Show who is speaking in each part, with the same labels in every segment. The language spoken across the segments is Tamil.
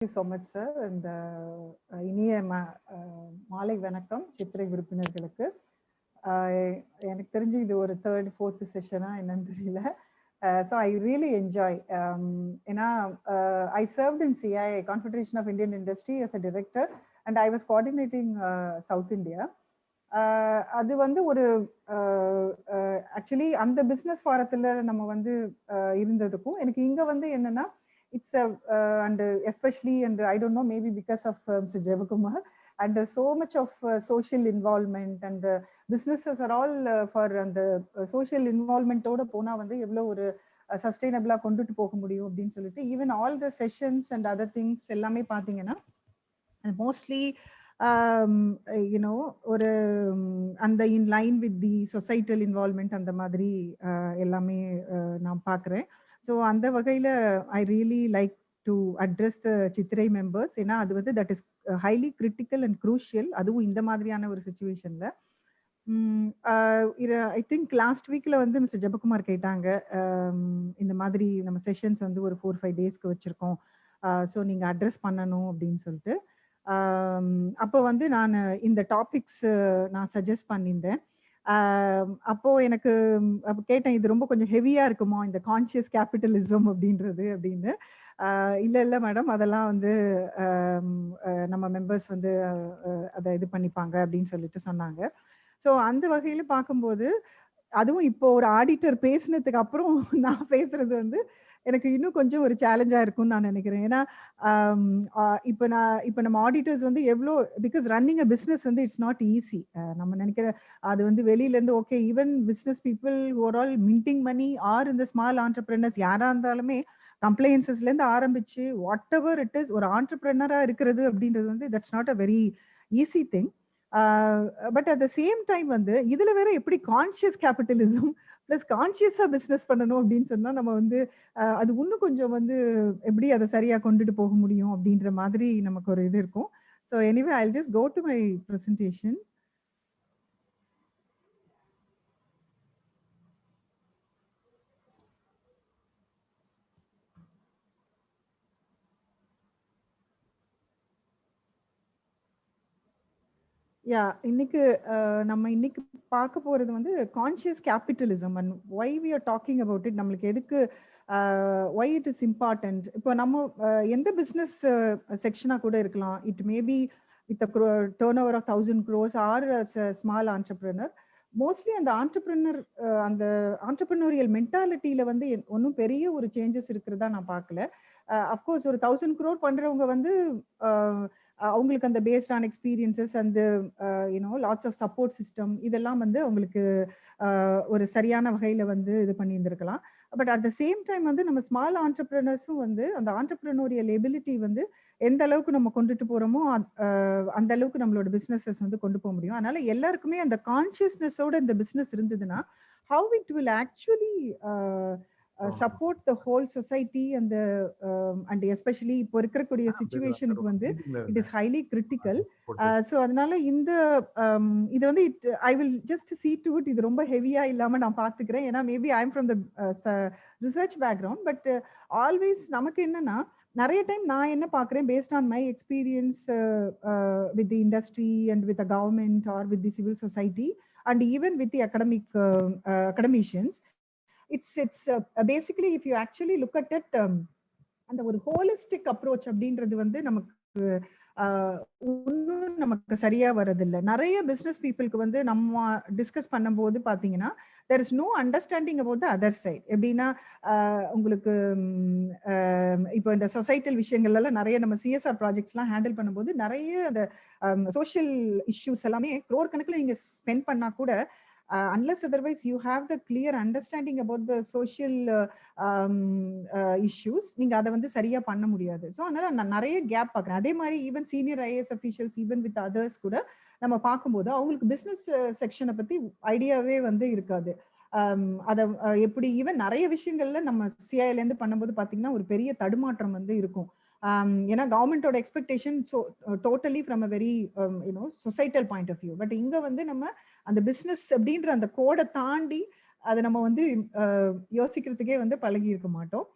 Speaker 1: Thank you so much, sir. And இனிய மாலை வணக்கம் சித்திரை விருப்பினர்களுக்கு. எனக்கு தெரிஞ்சு இது ஒரு தேர்ட் ஃபோர்த் செஷனா என்னன்னு தெரியல. So I really enjoy. ஏன்னா I served in CII, Confederation of Indian Industry, as a director, and I was coordinating South India. அது வந்து ஒரு ஆக்சுவலி அந்த பிஸ்னஸ் ஃபாரத்தில் நம்ம வந்து இருந்ததுக்கும் எனக்கு இங்கே வந்து என்னன்னா it's a and especially, and I don't know, maybe because of Mr. Jevakumar, and so much of social involvement, and businesses are all for the social involvement oda pona vandu evlo oru sustainable ah kondu poga mudiyum appdin solittu even all the sessions and other things ellame pathina mostly you know ஒரு அந்த in line with the societal involvement அந்த மாதிரி எல்லாமே நான் பார்க்குறேன். ஸோ அந்த வகையில் I really like to address the Chithirai members. ஏன்னா அது வந்து that is highly critical and crucial, அதுவும் இந்த மாதிரியான ஒரு சுச்சுவேஷனில். ஐ திங்க் லாஸ்ட் வீக்கில் வந்து மிஸ்டர் ஜெபகுமார் கேட்டாங்க, இந்த மாதிரி நம்ம செஷன்ஸ் வந்து ஒரு 4-5 டேஸ்க்கு வச்சுருக்கோம், ஸோ நீங்கள் அட்ரஸ் பண்ணணும் அப்படின்னு சொல்லிட்டு. அப்போ வந்து நான் இந்த டாபிக்ஸ் நான் சஜஸ்ட் பண்ணியிருந்தேன். அப்போ எனக்கு அப்போ கேட்டேன், இது ரொம்ப கொஞ்சம் ஹெவியா இருக்குமோ இந்த கான்ஷியஸ் கேபிட்டலிசம் அப்படின்றது அப்படின்னு. இல்லை இல்லை மேடம், அதெல்லாம் வந்து நம்ம மெம்பர்ஸ் வந்து அதை இது பண்ணிப்பாங்க அப்படின்னு சொல்லிட்டு சொன்னாங்க. ஸோ அந்த வகையில் பார்க்கும்போது, அதுவும் இப்போ ஒரு ஆடிட்டர் பேசினதுக்கு அப்புறம் நான் பேசுறது வந்து எனக்கு இன்னும் கொஞ்சம் ஒரு சேலஞ்சா இருக்கும்னு நான் நினைக்கிறேன். ஏன்னா இப்போ நம்ம ஆடிட்டர்ஸ் வந்து எவ்வளோ, பிகாஸ் ரன்னிங் அ பிஸ்னஸ் வந்து இட்ஸ் நாட் ஈஸி. நம்ம நினைக்கிற அது வந்து வெளியிலேருந்து okay, even business people over all minting money or இந்த ஸ்மால் ஆண்டர்பிரினர்ஸ் யாராக இருந்தாலுமே கம்ப்ளைன்சஸ்லேருந்து ஆரம்பிச்சு வாட் எவர் இட் இஸ், ஒரு ஆண்டர்பிரினராக இருக்கிறது அப்படின்றது வந்து that's not a very easy thing. But at the same time வந்து இதுல வேற எப்படி கான்ஷியஸ் கேபிட்டலிசம் பிளஸ் கான்ஷியஸா பிசினஸ் பண்ணணும் அப்படின்னு சொன்னா நம்ம வந்து அது இன்னும் கொஞ்சம் வந்து எப்படி அதை சரியா கொண்டுட்டு போக முடியும் அப்படின்ற மாதிரி நமக்கு ஒரு இது இருக்கும். So anyway I just go to my presentation. Yeah, இன்னைக்கு நம்ம இன்னைக்கு பார்க்க போறது வந்து conscious capitalism and why we are talking about it. நம்மளுக்கு எதுக்கு, ஒய் இட் இஸ் இம்பார்ட்டன்ட். இப்போ நம்ம எந்த பிஸ்னஸ் செக்ஷனாக கூட இருக்கலாம். It maybe with turnover of 1000 crores or small entrepreneur. Mostly அந்த ஆண்டர்பிரினர் அந்த ஆண்டர்பிரினோரியல் மென்டாலிட்டியில வந்து ஒன்றும் பெரிய ஒரு சேஞ்சஸ் இருக்கிறதா நான் பார்க்கல. அஃப்கோர்ஸ் ஒரு 1000 crore பண்றவங்க வந்து அவங்களுக்கு அந்த பேஸ்ட் ஆன் எக்ஸ்பீரியன்சஸ் அந்த you know lots of support system இதெல்லாம் வந்து அவங்களுக்கு ஒரு சரியான வகையில் வந்து இது பண்ணியிருந்திருக்கலாம். But at the same time வந்து நம்ம ஸ்மால் ஆண்டர்பிரினர்ஸும் வந்து அந்த ஆண்டர்பிரினோரியல் எபிலிட்டி வந்து எந்த அளவுக்கு நம்ம கொண்டுட்டு போகிறோமோ அந்த அளவுக்கு நம்மளோட பிஸ்னஸஸ் வந்து கொண்டு போக முடியும். அதனால எல்லாருக்குமே அந்த கான்ஷியஸ்னஸோட இந்த பிஸ்னஸ் இருந்ததுன்னா how it will actually support the whole society and especially இப்போ இருக்கக்கூடிய சிச்சுவேஷனுக்கு வந்து it is highly critical. So அதனால இந்த இது வந்து I will just see to it, இது ரொம்ப ஹெவியா இல்லாம நான் பார்த்துக்கிறேன். ஏன்னா maybe I am from the research background. But always நமக்கு என்னன்னா நிறைய டைம் நான் என்ன பார்க்குறேன், based on my experience with the industry and with the government or with the civil society and even with the academicians, it's basically if you actually look at it, அந்த ஒரு ஹோலிஸ்டிக் அப்ரோச் அப்படின்றது வந்து நமக்கு இன்னும் நமக்கு சரியா வரதில்லை. நிறைய பிஸ்னஸ் பீப்புளுக்கு வந்து நம்ம டிஸ்கஸ் பண்ணும்போது பார்த்தீங்கன்னா there is no understanding about the other side. எப்படின்னா உங்களுக்கு இப்போ இந்த சொசைட்டல் விஷயங்கள்லாம் நிறைய நம்ம சிஎஸ்ஆர் ப்ராஜெக்ட்ஸ்லாம் ஹேண்டில் பண்ணும்போது நிறைய அந்த சோஷியல் இஷ்யூஸ் எல்லாமே க்ரோர் கணக்கில் நீங்கள் ஸ்பெண்ட் பண்ணா கூட unless otherwise you have the clear understanding about the social issues, நீங்க அதை வந்து சரியா பண்ண முடியாது. ஸோ அதனால நான் நிறைய கேப் பார்க்குறேன். அதே மாதிரி even senior IAS officials even with others கூட நம்ம பார்க்கும்போது அவங்களுக்கு பிஸ்னஸ் செக்ஷனை பற்றி ஐடியாவே வந்து இருக்காது. அதை எப்படி ஈவன் நிறைய விஷயங்கள்ல நம்ம சிஐலேருந்து பண்ணும்போது பார்த்தீங்கன்னா ஒரு பெரிய தடுமாற்றம் வந்து இருக்கும். ஏன்னா கவர்மெண்டோட expectation totally from a very you know societal point of view. But இங்கே வந்து நம்ம அந்த பிஸ்னஸ் அப்படின்ற அந்த கோடை தாண்டி அதை நம்ம வந்து யோசிக்கிறதுக்கே வந்து பழகி இருக்க மாட்டோம்.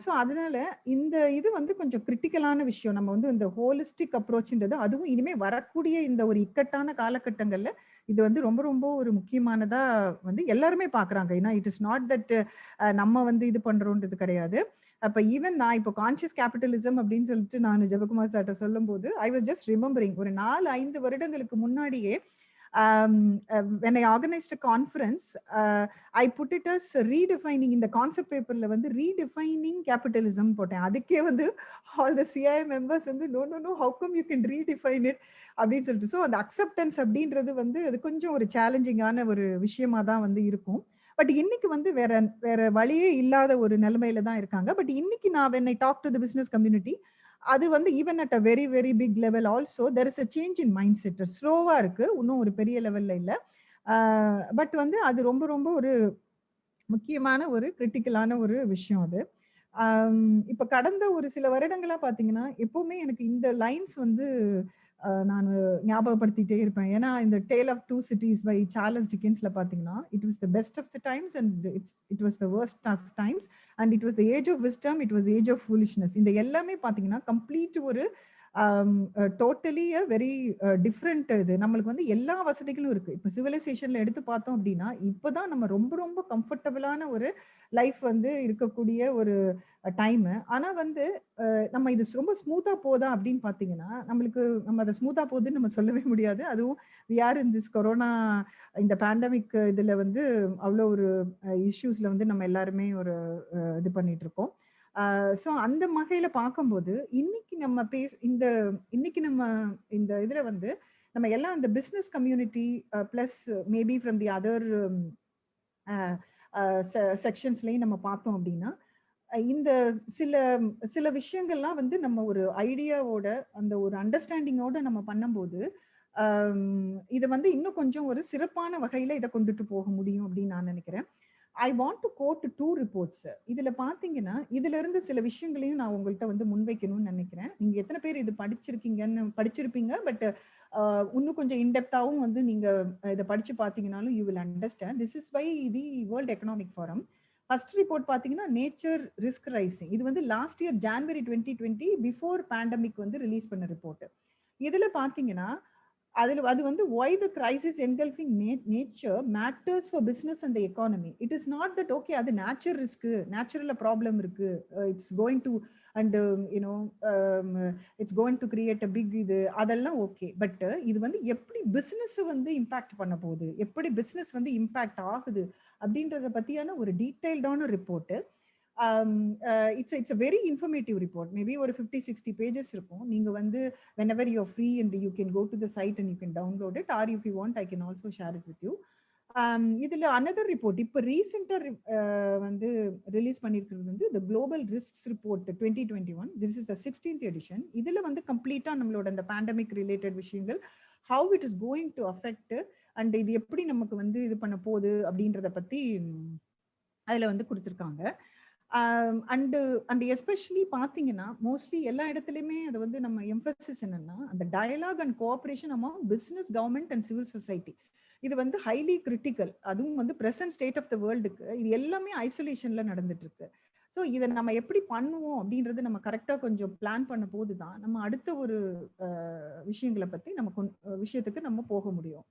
Speaker 1: ஸோ அதனால இந்த இது வந்து கொஞ்சம் கிரிட்டிக்கலான விஷயம். நம்ம வந்து இந்த ஹோலிஸ்டிக் அப்ரோச்ன்றது அதுவும் இனிமே வரக்கூடிய இந்த ஒரு இக்கட்டான காலகட்டங்கள்ல இது வந்து ரொம்ப ரொம்ப ஒரு முக்கியமானதா வந்து எல்லாருமே பார்க்குறாங்க. ஏன்னா இட் இஸ் நாட் தட் நம்ம வந்து இது பண்றோம்ன்றது கிடையாது. அப்ப ஈவன் நான் இப்போ கான்ஷியஸ் கேபிட்டலிசம் அப்படின்னு சொல்லிட்டு நான் ஜெபகுமார் சார்ட்ட சொல்லும்போது, ஐ வாஸ் ஜஸ்ட் ரிமெம்பரிங் ஒரு 4, 5 வருடங்களுக்கு முன்னாடியே when I organized a conference, I put it as redefining இந்த கான்செப்ட் பேப்பர்ல வந்து redefining capitalism போட்டேன். அதுக்கே வந்து all the CI members வந்து no no no how come you can redefine it அப்படின்னு சொல்லிட்டு. ஸோ அந்த அக்செப்டன்ஸ் அப்படின்றது வந்து அது கொஞ்சம் ஒரு சேலஞ்சிங்கான ஒரு விஷயமா தான் வந்து இருக்கும். பட் இன்னைக்கு வந்து வேற வேற வழியே இல்லாத ஒரு நிலைமையில தான் இருக்காங்க. பட் இன்னைக்கு நான் when I talk to the business community, அது வந்து even at a very very big level also there is a change in mindset. ஸ்லோவா இருக்கு, இன்னும் ஒரு பெரிய லெவல்ல இல்ல. பட் வந்து அது ரொம்ப ரொம்ப ஒரு முக்கியமான ஒரு கிரிட்டிக்கலான ஒரு விஷயம் அது. இப்ப கடந்த ஒரு சில வருடங்களா பார்த்தீங்கன்னா, எப்பவுமே எனக்கு இந்த லைன்ஸ் வந்து நானு ஞாபகப்படுத்திட்டே இருப்பேன். ஏன்னா, இந்த Tale of Two Cities by Charles டிக்கன்ஸ்ல பார்த்தீங்கன்னா, it was the best of the times and it was the worst of times and it was the age of wisdom, it was age of foolishness. இந்த எல்லாமே பார்த்தீங்கன்னா, கம்ப்ளீட் ஒரு டோட்டலி அ வெரி டிஃபரெண்ட் இது. நம்மளுக்கு வந்து எல்லா வசதிகளும் இருக்கு. இப்ப சிவிலைசேஷன்ல எடுத்து பார்த்தோம் அப்படின்னா, இப்பதான் நம்ம ரொம்ப ரொம்ப கம்ஃபர்டபுளான ஒரு லைஃப் வந்து இருக்கக்கூடிய ஒரு டைமு. ஆனா வந்து நம்ம இது ரொம்ப ஸ்மூத்தா போதா அப்படின்னு பார்த்தீங்கன்னா, நம்ம அத ஸ்மூத்தா போகுதுன்னு நம்ம சொல்லவே முடியாது. அதுவும் we are in this corona இந்த பேண்டமிக் இதுல வந்து அவ்ளோ ஒரு இஷ்யூஸ்ல வந்து நம்ம எல்லாருமே ஒரு இது பண்ணிட்டு இருக்கோம். ஸோ அந்த வகையில பார்க்கும்போது, இன்னைக்கு நம்ம இந்த இதுல வந்து நம்ம எல்லாம் இந்த business community plus maybe from the other uh uh செக்ஷன்ஸ்லயும் நம்ம பார்த்தோம் அப்படின்னா, இந்த சில சில விஷயங்கள்லாம் வந்து நம்ம ஒரு ஐடியாவோட, அந்த ஒரு அண்டர்ஸ்டாண்டிங்கோட நம்ம பண்ணும்போது, இத வந்து இன்னும் கொஞ்சம் ஒரு சிறப்பான வகையில இத கொண்டுட்டு போக முடியும் அப்படின்னு நான் நினைக்கிறேன். I want to quote 2 reports. இதுல பார்த்தீங்கன்னா, இதுல இருந்து சில விஷயங்களையும் நான் உங்கள்ட்ட வந்து முன்வைக்கணும்னு நினைக்கிறேன். நீங்க எத்தன பேர் இது படிச்சிருப்பீங்க. பட் இன்னும் கொஞ்சம் இன்டெப்த்தாவும் வந்து நீங்க இத படிச்சு பார்த்தீங்கனாலும் you will understand. This is by the World Economic Forum. First report பார்த்தீங்கன்னா, நேச்சர் ரிஸ்க் ரைசிங். இது வந்து last year January 2020 before pandemic வந்து ரிலீஸ் பண்ண ரிப்போர்ட். இதுல பார்த்தீங்கன்னா, அது வந்து why the crisis engulfing nature matters for business and the economy. It is not that okay அது நேச்சர் ரிஸ்க், நேச்சுரல்ல ப்ராப்ளம் இருக்கு, it's going to and you know it's going to create a big இது அதெல்லாம் ஓகே. பட் இது வந்து எப்படி பிசினஸ் வந்து இம்பாக்ட் பண்ண போகுது, எப்படி பிசினஸ் வந்து இம்பாக்ட் ஆகுது அப்படின்றத பத்தியான ஒரு டீடைல்டான report. It's a very informative report. Maybe ஒரு 50, 60 பேஜஸ் இருக்கும். நீங்க வந்து whenever you're free and you can go to the site and you can download it, or if you want I can also share it with you. இதுல another report இப்ப ரீசெண்டா வந்து ரிலீஸ் பண்ணிருக்கிறது வந்து the global risks report 2021. this is the 16th edition. இதுல வந்து கம்ப்ளீட்டா நம்மளோட இந்த பேண்டமிக் ரிலேட்டட் விஷயங்கள் how it is going to affect and இது எப்படி நமக்கு வந்து இது பண்ண போகுது அப்படின்றத பத்தி அதுல வந்து கொடுத்திருக்காங்க. அண்ட் அண்ட் எஸ்பெஷலி பார்த்தீங்கன்னா, மோஸ்ட்லி எல்லா இடத்துலயுமே அது வந்து நம்ம எம்பசிஸ் என்னன்னா, அந்த dialogue and cooperation among business, government and civil society. இது வந்து ஹைலி கிரிட்டிக்கல். அதுவும் வந்து பிரசன்ட் ஸ்டேட் ஆஃப் த வேர்ல்டுக்கு இது எல்லாமே ஐசோலேஷன்ல நடந்துட்டு இருக்கு. ஸோ இதை நம்ம எப்படி பண்ணுவோம் அப்படின்றது நம்ம கரெக்டா கொஞ்சம் பிளான் பண்ண போது தான் நம்ம அடுத்த ஒரு விஷயங்களை பத்தி நம்ம விஷயத்துக்கு நம்ம போக முடியும்.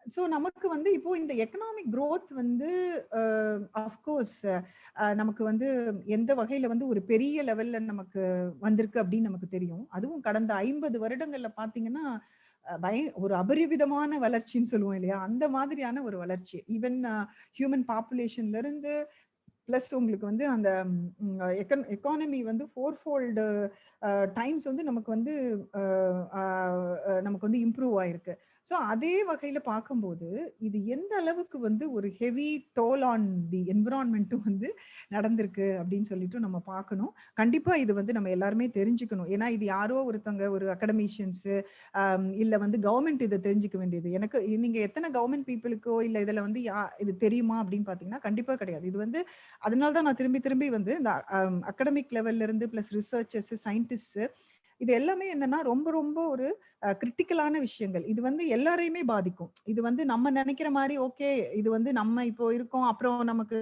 Speaker 1: ஸோ நமக்கு வந்து இப்போ இந்த எக்கனாமிக் growth வந்து அஃப்கோர்ஸ் நமக்கு வந்து எந்த வகையில வந்து ஒரு பெரிய லெவல்ல நமக்கு வந்திருக்கு அப்படின்னு நமக்கு தெரியும். அதுவும் கடந்த 50 வருடங்கள்ல பார்த்தீங்கன்னா, ஒரு அபரிவிதமான வளர்ச்சின்னு சொல்லுவோம் இல்லையா? அந்த மாதிரியான ஒரு வளர்ச்சி. ஈவன் ஹியூமன் பாப்புலேஷன்ல இருந்து பிளஸ் உங்களுக்கு வந்து அந்த எக்கானமி வந்து 4-fold டைம்ஸ் வந்து நமக்கு வந்து இம்ப்ரூவ் ஆயிருக்கு. ஸோ அதே வகையில பார்க்கும்போது இது எந்த அளவுக்கு வந்து ஒரு ஹெவி டோல் ஆன் தி என்விரான்மெண்ட்டும் வந்து நடந்திருக்கு அப்படின்னு சொல்லிட்டு நம்ம பார்க்கணும். கண்டிப்பா இது வந்து நம்ம எல்லாருமே தெரிஞ்சுக்கணும். ஏன்னா இது யாரோ ஒருத்தவங்க ஒரு அகடமிஷியன்ஸ் இல்ல வந்து கவர்மெண்ட் இதை தெரிஞ்சுக்க வேண்டியது. எனக்கு நீங்க எத்தனை கவர்மெண்ட் பீப்புளுக்கோ இல்ல இதுல வந்து இது தெரியுமா அப்படின்னு பாத்தீங்கன்னா கண்டிப்பா கிடையாது. இது வந்து அதனால தான் நான் திரும்பி திரும்பி வந்து இந்த அகடமிக் லெவல்ல இருந்து பிளஸ் ரிசர்ச்சர்ஸ், சயின்டிஸ்ட் இது எல்லாமே என்னன்னா ரொம்ப ரொம்ப ஒரு கிரிட்டிக்கலான விஷயங்கள். இது வந்து எல்லாரையுமே பாதிக்கும். இது வந்து நம்ம நினைக்கிற மாரி ஓகே, இது வந்து நம்ம இப்போ இருக்கோம், அப்புறம் நமக்கு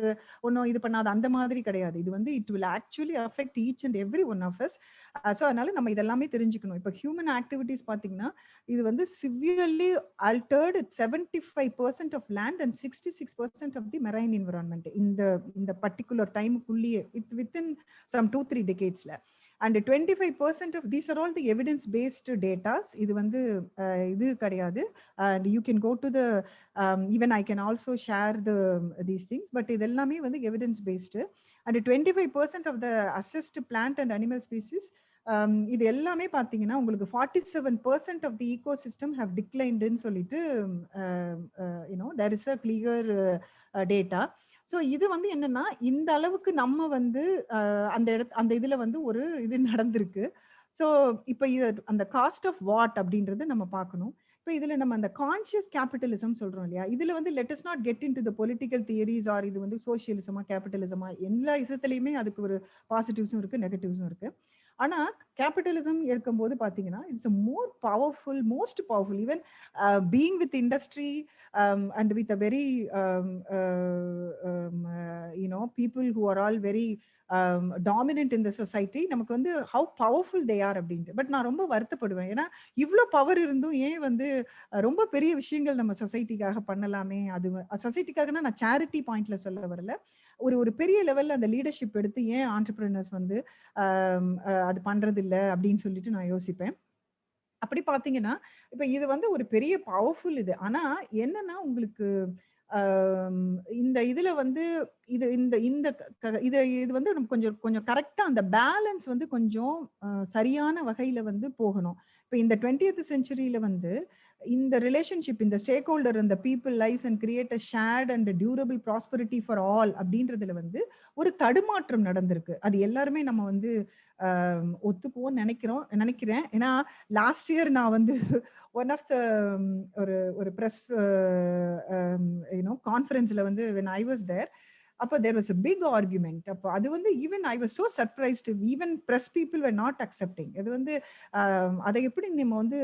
Speaker 1: ஒண்ணும் இது பண்ணாது அந்த மாதிரி கிடையாது. இது வந்து it will actually affect each and every one of us. So அதனால நம்ம இதெல்லாமே தெரிஞ்சுக்கணும். இப்போ ஹியூமன் ஆக்டிவிட்டீஸ் பார்த்தீங்கன்னா, இது வந்து severely altered 75% of land and 66% of the marine environment இந்த இந்த பர்ட்டிகுலர் டைமுக்குள்ளேயே வித்தின் சம் 2-3 டெகேட்ஸ்ல. And 25% of these are all the evidence based datas. இது வந்து இது கிடையாது. And you can go to the even I can also share the these things. But இது எல்லாமே வந்து evidence based. And 25% of the assessed plant and animal species, இது எல்லாமே பார்த்தீங்கன்னா உங்களுக்கு 47% ஆஃப் தி ஈகோசிஸ்டம் ஹவ் டிக்ளைன்டுன்னு சொல்லிட்டு there is a clear data. So இது வந்து என்னன்னா, இந்த அளவுக்கு நம்ம வந்து அந்த இதுல வந்து ஒரு இது நடந்திருக்கு. ஸோ இப்ப அந்த காஸ்ட் ஆஃப் வாட் அப்படின்றது நம்ம பார்க்கணும். இப்ப இதுல நம்ம அந்த கான்ஷியஸ் கேபிட்டலிசம் சொல்றோம் இல்லையா? இதுல வந்து let us not get into the political theories or இது வந்து சோசியலிசமா, கேபிட்டலிசமா எல்லா விஷயத்துலயுமே அதுக்கு ஒரு பாசிட்டிவ்ஸும் இருக்கு, நெகட்டிவ்ஸும் இருக்கு. ஆனா கேபிட்டலிசம் இருக்கும்போது பாத்தீங்கன்னா, it's more powerful, most powerful. Even being with industry and with a very people who are all very dominant in the society, நமக்கு வந்து how powerful they are அப்படின்ட்டு. பட் நான் ரொம்ப வருத்தப்படுவேன். ஏன்னா இவ்ளோ பவர் இருந்தும் ஏன் வந்து ரொம்ப பெரிய விஷயங்கள் நம்ம சொசைட்டிக்காக பண்ணலாமே. அது சொசைட்டிக்காகனா நான் சேரிட்டி பாயிண்ட்ல சொல்ல வரல. ஒரு ஒரு பெரிய லெவல்ல அந்த லீடர்ஷிப் எடுத்து ஏன் ஆண்டர்பிரினர்ஸ் வந்து அது பண்றது இல்ல அப்படின்னு சொல்லிட்டு நான் யோசிப்பேன். அப்படி பார்த்தீங்கன்னா, இப்ப இது வந்து ஒரு பெரிய பவர்ஃபுல் இது. ஆனா என்னன்னா உங்களுக்கு அம் இந்த இதுல வந்து இது இந்த இந்த இது வந்து நம்ம கொஞ்சம் கொஞ்சம் கரெக்ட்டா அந்த பேலன்ஸ் வந்து கொஞ்சம் சரியான வகையில வந்து போகணும். இப்ப இந்த 20த் செஞ்சுரியில வந்து இந்த ரிலேஷன்ஷிப், இந்த ஸ்டேக் ஹோல்டர் அந்த people lives and create a shared and durable prosperity for all அப்படின்றதுல வந்து ஒரு தடுமாற்றம் நடந்திருக்கு. அது எல்லாருமே நம்ம வந்து ஒத்துக்குவோம்னு நினைக்கிறேன். ஏன்னா லாஸ்ட் இயர் நான் வந்து ஒன் ஆஃப் த ஒரு ஒரு பிரஸ் கான்ஃபரன்ஸ்ல வந்து when I was there, அப்ப there was a big argument. அப்ப அது வந்து even I was so surprised, even press people were not accepting. அது வந்து அதை எப்படி நம்ம வந்து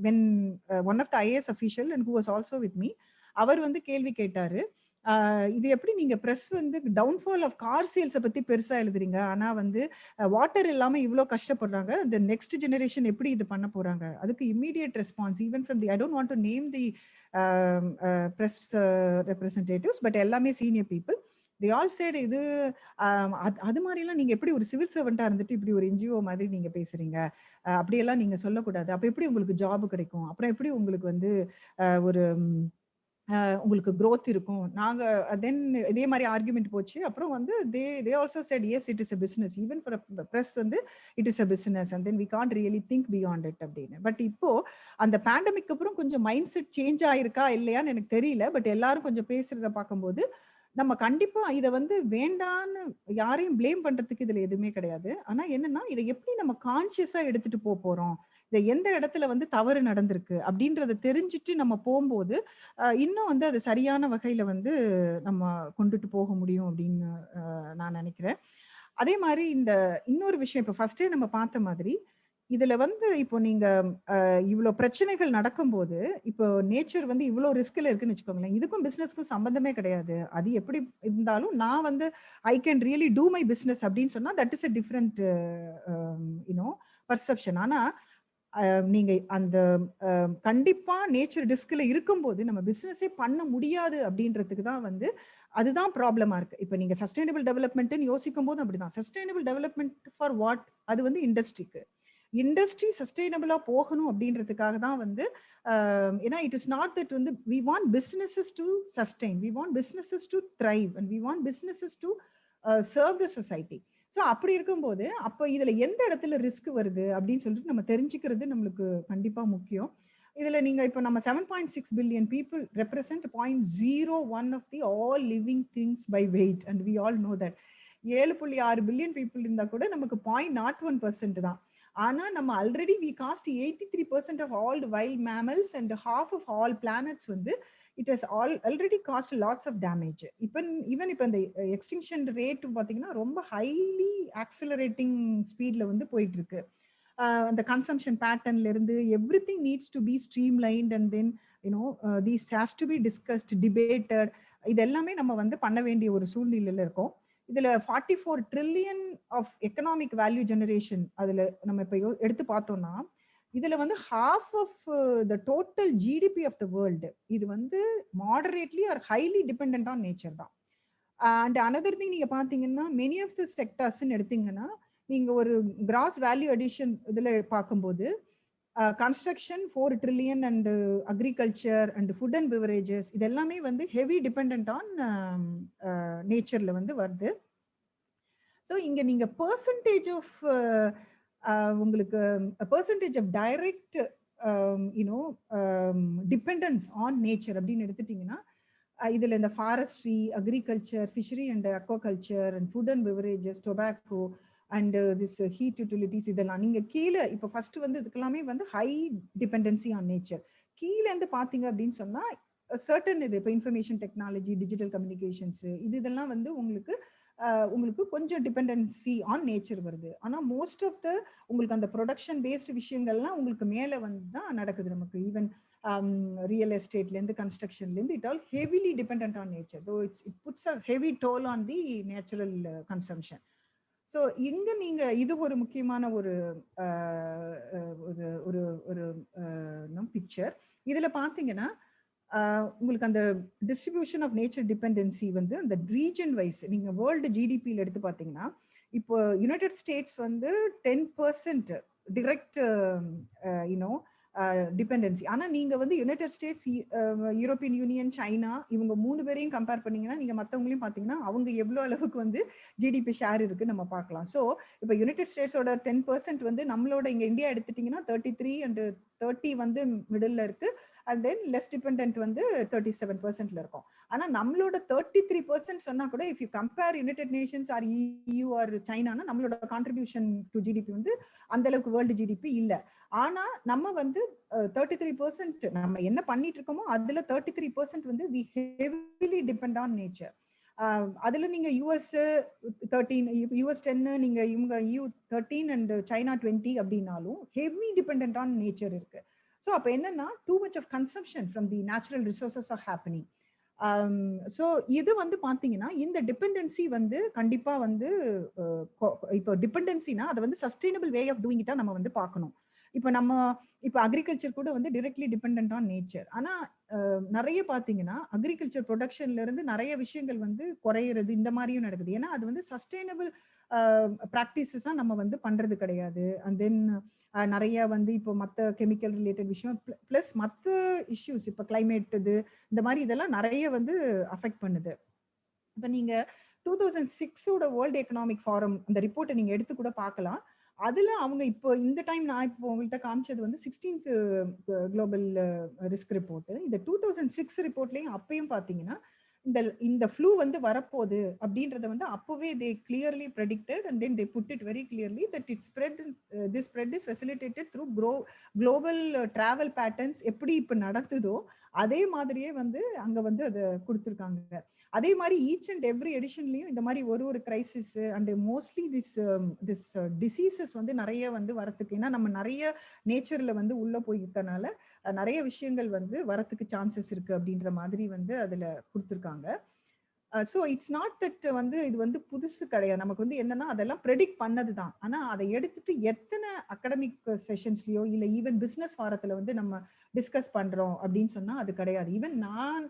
Speaker 1: when one of the IAS official and who was also with me, அவர் வந்து கேள்வி கேட்டாரு. இது எப்படி நீங்க பிரஸ் வந்து டவுன்ஃபால் ஆஃப் கார் சேல்ஸ பத்தி பெருசா எழுதுறீங்க. ஆனா வந்து வாட்டர் இல்லாம இவ்ளோ கஷ்டப்படுறாங்க. தி நெக்ஸ்ட் ஜெனரேஷன் எப்படி இது பண்ண போறாங்க? அதுக்கு immediate response even from the I don't want to name the press representatives, but எல்லாமே senior people. They all said இது அது மாதிரிலாம் நீங்க எப்படி ஒரு சிவில் சர்வெண்டா இருந்துட்டு இப்படி ஒரு என்ஜிஓ மாதிரி நீங்க பேசுறீங்க. அப்படியெல்லாம் நீங்க சொல்லக்கூடாது. அப்ப எப்படி உங்களுக்கு ஜாப் கிடைக்கும்? அப்புறம் எப்படி உங்களுக்கு வந்து ஒரு உங்களுக்கு குரோத் இருக்கும். நாங்க தென் இதே மாரி ஆர்குமென்ட் போச்சு. அப்புறம் வந்து they also said as it is a business. Even for press வந்து it is a business and then we can't really think beyond it அப்படின்னு. பட் இப்போ அந்த பேண்டமிக் அப்புறம் கொஞ்சம் மைண்ட் செட் சேஞ்ச் ஆயிருக்கா இல்லையான்னு எனக்கு தெரியல. பட் எல்லாரும் கொஞ்சம் பேசுறத பார்க்கும்போது நம்ம கண்டிப்பா இத வந்து வேண்டான்னு யாரையும் ப்ளேம் பண்றதுக்கு இதுல எதுவுமே கிடையாது. ஆனா என்னன்னா, இத எப்படி நம்ம கான்ஷியஸா எடுத்துட்டு போறோம்? இத எந்த இடத்துல வந்து தவறு நடந்திருக்கு அப்படின்றத தெரிஞ்சுட்டு நம்ம போம்போது, இன்னும் வந்து அது சரியான வகையில வந்து நம்ம கொண்டுட்டு போக முடியும் அப்படின்னு நான் நினைக்கிறேன். அதே மாரி இந்த இன்னொரு விஷயம் இப்ப ஃபர்ஸ்ட்டே நம்ம பார்த்த மாதிரி, இதுல வந்து இப்போ நீங்க இவ்ளோ பிரச்சனைகள் நடக்கும்போது, இப்போ நேச்சர் வந்து இவ்ளோ ரிஸ்க்ல இருக்குன்னு வச்சுக்கோங்களேன். இதுக்கும் பிசினஸ்க்கும் சம்மந்தமே கிடையாது. அது எப்படி இருந்தாலும் நான் வந்து I can really do my business அப்படின்னு சொன்னா that is a different perception. ஆனா நீங்க அந்த கண்டிப்பா நேச்சர் ரிஸ்க்ல இருக்கும்போது நம்ம பிசினஸே பண்ண முடியாது அப்படின்றதுக்கு தான் வந்து அதுதான் ப்ராப்ளமா இருக்கு. இப்ப நீங்க சஸ்டைனபிள் டெவலப்மெண்ட்ன்னு யோசிக்கும்போது அப்படிதான். Sustainable development for what? அது வந்து இண்டஸ்ட்ரிக்கு. இண்டஸ்ட்ரி சஸ்டைனபிளா போகணும் அப்படின்றதுக்காக தான் வந்து ஏன்னா இட் இஸ் நாட் தட் வந்து we want businesses to sustain, we want businesses to thrive and we want businesses to serve the society. So அப்படி இருக்கும்போது அப்போ இதுல எந்த இடத்துல ரிஸ்க் வருது அப்படின்னு சொல்லிட்டு நம்ம தெரிஞ்சுக்கிறது நம்மளுக்கு கண்டிப்பா முக்கியம். இதுல நீங்க இப்போ நம்ம 7.6 billion people represent 0.01 of the all living things by weight and we all know that. 7.6 billion people இருந்தா கூட நமக்கு 0.01% தான். ஆனா நம்ம already we caused 83% of all wild mammals and half of all planets வந்து it has already caused lots of damage. Even இப்போ இந்த எக்ஸ்டிங்ஷன் ரேட் பார்த்தீங்கன்னா ரொம்ப ஹைலி ஆக்சிலரேட்டிங் ஸ்பீட்ல வந்து போயிட்டு இருக்கு. அந்த கன்சம்ஷன் பேட்டர்ன்ல இருந்து everything needs to be streamlined and then you know these has to be discussed debated. இது எல்லாமே நம்ம வந்து பண்ண வேண்டிய ஒரு சூழ்நிலையில இருக்கோம். இதுல 44 trillion of economic value generation அதுல நம்ம இப்ப எடுத்து பார்த்தோம்னா இதுல வந்து half of the total GDP of the world இது வந்து moderately or highly depend on nature தான். அண்ட் அனதர் திங் நீங்க பாத்தீங்கன்னா மெனி ஆஃப் த செக்டர்ஸ்ன்னு எடுத்தீங்கன்னா நீங்க ஒரு கிராஸ் வேல்யூ அடிஷன் இதுல பார்க்கும்போது construction 4 trillion and agriculture and food and beverages இது எல்லாமே வந்து ஹெவி டிபெண்ட் ஆன் நேச்சர்ல வந்து வருது. ஸோ இங்க நீங்க பெர்சன்டேஜ் ஆஃப் உங்களுக்கு percentage of direct you know dependence on nature அப்படின்னு எடுத்துட்டீங்கன்னா இதுல இந்த forestry, agriculture, fishery and aquaculture and food and beverages, tobacco and this heat utilities இதெல்லாம் நீங்க கீழே இப்போ ஃபர்ஸ்ட் வந்து இதுக்கெல்லாமே வந்து ஹை டிபெண்டன்சி ஆன் நேச்சர். கீழே இருந்து பாத்தீங்க அப்படின்னு சொன்னா சர்டன் இது இப்போ இன்ஃபர்மேஷன் டெக்னாலஜி, டிஜிட்டல் கம்யூனிகேஷன்ஸ் இதெல்லாம் வந்து உங்களுக்கு கொஞ்சம் டிபெண்டன்சி ஆன் நேச்சர் வருது. ஆனா மோஸ்ட் ஆஃப் த உங்களுக்கு அந்த ப்ரொடக்ஷன் பேஸ்டு விஷயங்கள்லாம் உங்களுக்கு மேல வந்து தான் நடக்குது. நமக்கு ஈவன் ரியல் எஸ்டேட்லேருந்து கன்ஸ்ட்ரக்ஷன்லேருந்து it all heavily depend on nature. So it puts a heavy toll on the natural consumption. So இங்க நீங்க இது ஒரு முக்கியமான ஒரு ஒரு ஒரு ஒரு பிக்சர். இதுல பாத்தீங்கன்னா உங்களுக்கு அந்த டிஸ்ட்ரிபியூஷன் ஆஃப் நேச்சர் டிபெண்டன்சி வந்து அந்த ரீஜன் வைஸ் நீங்க வேர்ல்டு ஜிடிபியில் எடுத்து பார்த்தீங்கன்னா இப்போ யுனைடெட் ஸ்டேட்ஸ் வந்து 10% டிரெக்ட் யூனோ டிபெண்டன்சி. ஆனா நீங்க வந்து United states, European union, China இவங்க 3 பேரையும் கம்பேர் பண்ணீங்கன்னா நீங்க மற்றவங்களையும் பார்த்தீங்கன்னா அவங்க எவ்வளோ அளவுக்கு வந்து ஜிடிபி ஷேர் இருக்கு நம்ம பார்க்கலாம். ஸோ இப்போ யுனைடெட் ஸ்டேட்ஸோட 10% வந்து நம்மளோட இங்க இந்தியா எடுத்துட்டீங்கன்னா 33 அண்ட் 30 வந்து மிடில் இருக்கு அண்ட் தென் லெஸ் டிபெண்டன்ட் வந்து 37%ல இருக்கும். ஆனா நம்மளோட 33% சொன்னா கூட if you compare United Nations or EU or சைனானா நம்மளோட கான்ட்ரிபியூஷன் டு ஜிடிபி வந்து அந்த அளவுக்கு வேர்ல்டு ஜிடிபி இல்ல. ஆனா நம்ம வந்து 33% நம்ம என்ன பண்ணிட்டு இருக்கோமோ அதுல 33% வந்து we heavily depend on nature. அதுல நீங்க யூஎஸ் 13, யூஎஸ் 10, நீங்க இவங்க EU 13 அண்ட் சைனா 20 அப்படின்னாலும் ஹெவி டிபெண்ட் ஆன் நேச்சர் இருக்கு. ஸோ அப்போ என்னன்னா too much of consumption from the natural resources are happening. So இது வந்து பார்த்தீங்கன்னா இந்த டிபெண்டன்சி வந்து கண்டிப்பா வந்து இப்போ டிபெண்டன்சினா அதை வந்து சஸ்டைனபிள் வே ஆஃப் டூயிங் இட்டா நம்ம வந்து பார்க்கணும். இப்போ அக்ரிகல்ச்சர் கூட வந்து டிரெக்ட்லி டிபெண்ட் ஆன் நேச்சர். ஆனா நிறைய பாத்தீங்கன்னா அக்ரிகல்ச்சர் ப்ரொடக்ஷன்ல இருந்து நிறைய விஷயங்கள் வந்து குறையிறது இந்த மாதிரியும் நடக்குது. ஏன்னா அது வந்து சஸ்டைனபிள் ப்ராக்டிசஸா நம்ம வந்து பண்றது கிடையாது. அண்ட் தென் நிறைய வந்து இப்போ மற்ற கெமிக்கல் ரிலேட்டட் விஷயம் பிளஸ் மற்ற இஷ்யூஸ் இப்போ கிளைமேட் இந்த மாதிரி இதெல்லாம் நிறைய வந்து அஃபெக்ட் பண்ணுது. இப்போ நீங்க 2006 வேர்ல்டு எக்கனாமிக் ஃபாரம் அந்த ரிப்போர்ட்டை நீங்க எடுத்து கூட பார்க்கலாம். அதுல அவங்க இப்போ இந்த டைம் நான் இப்போ உங்கள்கிட்ட காமிச்சது வந்து 16th குளோபல் ரிஸ்க் ரிப்போர்ட். இந்த 2006 ரிப்போர்ட்லயும் அப்பயும் பாத்தீங்கன்னா இந்த ஃப்ளூ வந்து வரப்போகுது அப்படின்றத வந்து அப்பவே they clearly predicted and then they put it very clearly that it spread, this spread is facilitated through global travel patterns. எப்படி இப்ப நடக்குதோ அதே மாதிரியே வந்து அங்க வந்து அதை கொடுத்துருக்காங்க. அதே மாதிரி ஈச் அண்ட் எவ்ரி எடிஷன்லயும் இந்த மாதிரி ஒரு crisis and mostly this diseases வந்து நிறைய வந்து வரத்துக்கு, ஏன்னா நம்ம நிறைய நேச்சர்ல வந்து உள்ள போயிருக்கனால நிறைய விஷயங்கள் வந்து வரத்துக்கு சான்சஸ் இருக்கு அப்படின்ற மாதிரி வந்து அதுல கொடுத்துருக்காங்க. ஸோ இட்ஸ் நாட் தட் வந்து இது வந்து புதுசு கிடையாது. நமக்கு வந்து என்னன்னா அதெல்லாம் ப்ரெடிக்ட் பண்ணது தான். ஆனா அதை எடுத்துட்டு எத்தனை அகடமிக் செஷன்ஸ்லயோ இல்ல ஈவன் பிசினஸ் ஃபாரத்துல வந்து நம்ம டிஸ்கஸ் பண்றோம் அப்படின்னு சொன்னா அது கிடையாது. ஈவன் நான்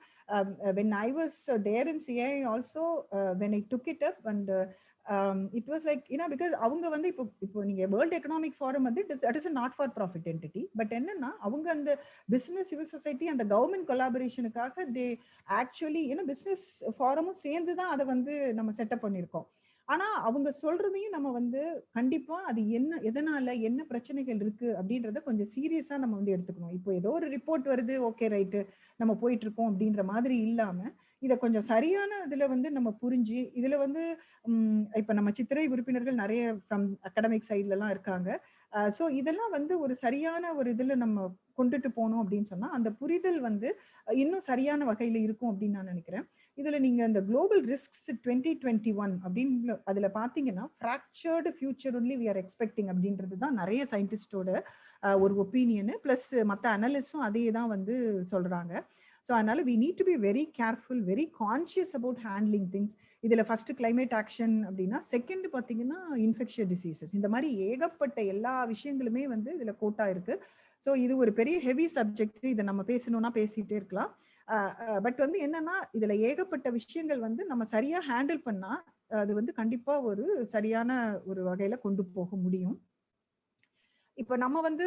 Speaker 1: when I was there in CI also, when I took it up and it was like, because அவங்க வந்து இப்போ நீங்க வேர்ல்ட் எக்கனாமிக் ஃபாரம் வந்து that is not for profit entity. But என்னன்னா அவங்க அந்த பிசினஸ், சிவில் சொசைட்டி அந்த கவர்மெண்ட் கொலாபரேஷனுக்காக தே ஆக்சுவலி பிசினஸ் ஃபாரமும் சேர்ந்து தான் அதை வந்து நம்ம செட்டப் பண்ணியிருக்கோம். ஆனா அவங்க சொல்றதையும் நம்ம வந்து கண்டிப்பா அது என்ன எதனால என்ன பிரச்சனைகள் இருக்கு அப்படின்றத கொஞ்சம் சீரியஸா நம்ம வந்து எடுத்துக்கணும். இப்போ ஏதோ ஒரு ரிப்போர்ட் வருது, ஓகே ரைட்டு நம்ம போயிட்டு இருக்கோம் அப்படின்ற மாதிரி இல்லாம இத கொஞ்சம் சரியான இதுல வந்து நம்ம புரிஞ்சு இதுல வந்து இப்ப நம்ம சித்திரை உறுப்பினர்கள் நிறைய ஃப்ரம் அகாடமிக் சைட்ல எல்லாம் இருக்காங்க. சோ இதெல்லாம் வந்து ஒரு சரியான ஒரு இதுல நம்ம கொண்டுட்டு போனோம் அப்படின்னு சொன்னா அந்த புரிதல் வந்து இன்னும் சரியான வகையில இருக்கும் அப்படின்னு நான் நினைக்கிறேன். இதுல நீங்க இந்த குளோபல் ரிஸ்க்ஸ் 2021 அப்படின்னு அதுல பாத்தீங்கன்னா fractured future only we are expecting அப்படின்றது தான் நிறைய சயின்டிஸ்டோட ஒரு ஒப்பீனியன். பிளஸ் மற்ற அனலிஸ்டும் அதே தான் வந்து சொல்றாங்க. ஸோ அதனால we need to be very careful, very conscious about handling things. இதுல ஃபர்ஸ்ட் கிளைமேட் ஆக்ஷன் அப்படின்னா, செகண்ட் பாத்தீங்கன்னா இன்ஃபெக்ஷியஸ் டிசீசஸ். இந்த மாதிரி ஏகப்பட்ட எல்லா விஷயங்களுமே வந்து இதுல கோட்டா இருக்கு. ஸோ இது ஒரு பெரிய ஹெவி சப்ஜெக்ட். இதை நம்ம பேசணும்னா பேசிட்டே இருக்கலாம். பட் வந்து என்னன்னா இதுல ஏகப்பட்ட விஷயங்கள் வந்து நம்ம சரியா ஹேண்டில் பண்ணா அது வந்து கண்டிப்பா ஒரு சரியான ஒரு வகையில கொண்டு போக முடியும். இப்ப நம்ம வந்து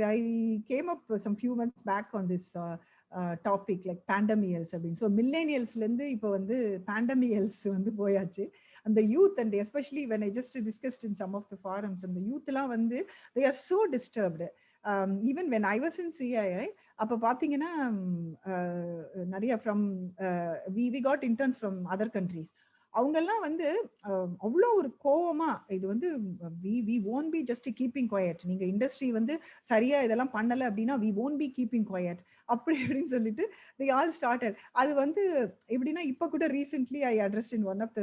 Speaker 1: I came up some few months back on this topic like pandemials அப்படின்னு. ஸோ மில்லேனியல்ஸ்ல இருந்து இப்போ வந்து பேண்டமியல்ஸ் வந்து போயாச்சு. அந்த youth and especially when I just discussed in some of the forums, அந்த யூத்லாம் வந்து they are so disturbed. Even when I was in CII அப்போ பார்த்தீங்கன்னா நிறைய from we got interns from other countries. அவங்கெல்லாம் வந்து அவ்வளோ ஒரு கோவமா இது வந்து we won't be just keeping quiet, நீங்க இண்டஸ்ட்ரி வந்து சரியா இதெல்லாம் பண்ணல அப்படின்னா we won't be keeping quiet அப்படி இப்படின்னு சொல்லிட்டு they all started. அது வந்து எப்படின்னா இப்ப கூட recently I addressed in one of the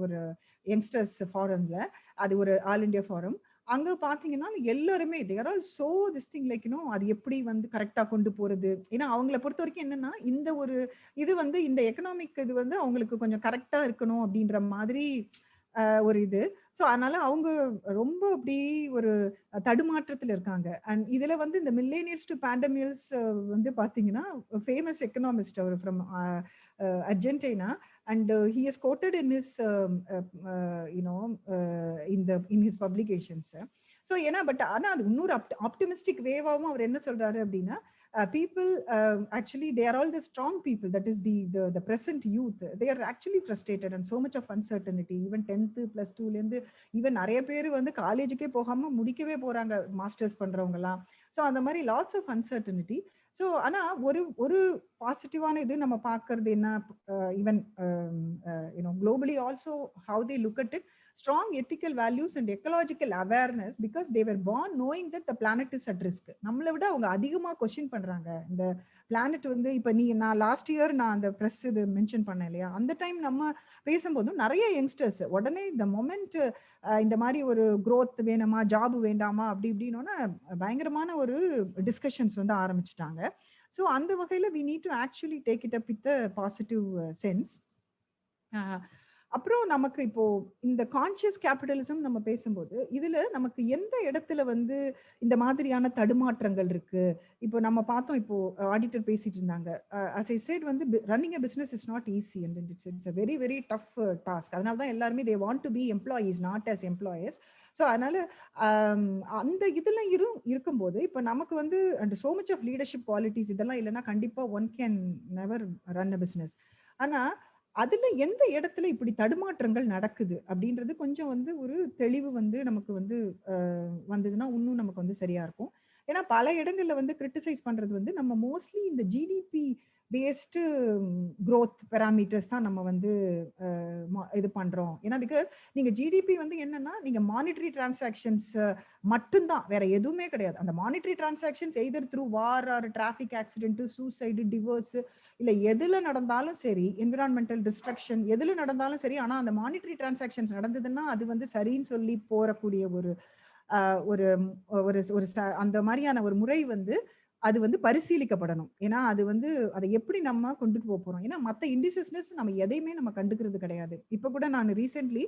Speaker 1: ஒரு யங்ஸ்டர்ஸ் ஃபாரம்ல, அது ஒரு ஆல் இண்டியா ஃபாரம். அங்க பாத்தீங்கன்னா எல்லாருமே they're all so this thing like அது எப்படி வந்து கரெக்டா கொண்டு போறது. ஏன்னா அவங்களை பொறுத்த வரைக்கும் என்னன்னா இந்த ஒரு இது வந்து இந்த எக்கனாமிக் இது வந்து அவங்களுக்கு கொஞ்சம் கரெக்டா இருக்கணும் அப்படின்ற மாதிரி ஒரு இது. ஸோ அதனால அவங்க ரொம்ப அப்படி ஒரு தடுமாற்றத்தில் இருக்காங்க. அண்ட் இதுல வந்து இந்த மில்லேனியல்ஸ் டு பேண்டமியல்ஸ் வந்து பாத்தீங்கன்னா ஃபேமஸ் எக்கனாமிஸ்ட் அவர் from Argentina, and he is quoted in his in his publications. So ஏன்னா பட் ஆனா அது இன்னொரு ஆப்டிமிஸ்டிக் வேவாவும் அவர் என்ன சொல்றாரு அப்படின்னா, people actually they are all the strong people, that is the present youth, they are actually frustrated and so much of uncertainty. even 10th plus 2 ல இருந்து ஈவன் நிறைய பேர் வந்து காலேஜுக்கே போகாம முடிக்கவே போறாங்க மாஸ்டர்ஸ் பண்றவங்க எல்லாம். ஸோ அந்த மாதிரி லாட்ஸ் ஆஃப் அன்சர்டனிட்டி. ஸோ ஆனா ஒரு ஒரு பாசிட்டிவான இது நம்ம பார்க்கறது என்ன, even globally also how they look at it, strong ethical values and ecological awareness, because they were born knowing that the planet is at risk. நம்மளை விட அவங்க அதிகமா கொஸ்டின் பண்றாங்க இந்த பிளானட் வந்து. இப்ப நான் லாஸ்ட் இயர் நான் அந்த ப்ரெஸ் இது மென்ஷன் பண்ணேன் இல்லையா, அந்த டைம் நம்ம பேசும்போதும் நிறைய யங்ஸ்டர்ஸ் உடனே இந்த மொமெண்ட் இந்த மாதிரி ஒரு growth வேணுமா, ஜாப் வேண்டாமா அப்படி இப்படின்னு பயங்கரமான ஒரு டிஸ்கஷன்ஸ் வந்து ஆரம்பிச்சுட்டாங்க. ஸோ அந்த வகையில we need to actually take it up with a positive sense. அப்புறம் நமக்கு இப்போ இந்த கான்சியஸ் கேபிட்டலிசம் நம்ம பேசும்போது இதுல நமக்கு எந்த இடத்துல வந்து இந்த மாதிரியான தடுமாற்றங்கள் இருக்கு. இப்போ நம்ம பார்த்தோம், இப்போ ஆடிட்டர் பேசிட்டு இருந்தாங்க. as I said வந்து running a business is not easy and it's a very very tough task. அதனால தான் எல்லாருமே they want to be employees not as employers. So அதனால அந்த இதுல இருக்கும்போது இப்போ நமக்கு வந்து and so much of leadership qualities இதெல்லாம் இல்லைன்னா கண்டிப்பா one can never run a business. ஆனா அதுல எந்த இடத்துல இப்படி தடுமாற்றங்கள் நடக்குது அப்படின்றது கொஞ்சம் வந்து ஒரு தெளிவு வந்து நமக்கு வந்து வந்ததுன்னா இன்னும் நமக்கு வந்து சரியா இருக்கும். ஏன்னா பல இடங்கள்ல வந்து கிரிட்டிசைஸ் பண்றது வந்து நம்ம மோஸ்ட்லி இந்த ஜிடிபி பேஸ்டு growth பேராமீட்டர்ஸ் தான் நம்ம வந்து இது பண்றோம். ஏன்னா பிகாஸ் நீங்க ஜிடிபி வந்து என்னன்னா நீங்க மானிட்டரி டிரான்சாக்ஷன்ஸ் மட்டும்தான், வேற எதுவுமே கிடையாது. அந்த monetary transactions either through war or traffic accident, suicide, divorce, இல்ல எதுல நடந்தாலும் சரி, என்விரான்மெண்டல் டிஸ்ட்ரக்ஷன் எதுல நடந்தாலும் சரி, ஆனா அந்த மானிட்டரி டிரான்சாக்ஷன்ஸ் நடந்ததுன்னா அது வந்து சரின்னு சொல்லி போறக்கூடிய ஒரு ஒரு ஒரு அந்த மாதிரியான ஒரு முறை வந்து அது வந்து பரிசீலிக்கப்படணும். ஏன்னா அது வந்து அதை எப்படி நம்ம கொண்டுட்டு போறோம். ஏன்னா மற்ற இண்டிசஸ்னஸ் நம்ம எதையுமே நம்ம கண்டுக்கிறது கிடையாது. இப்ப கூட நான் recently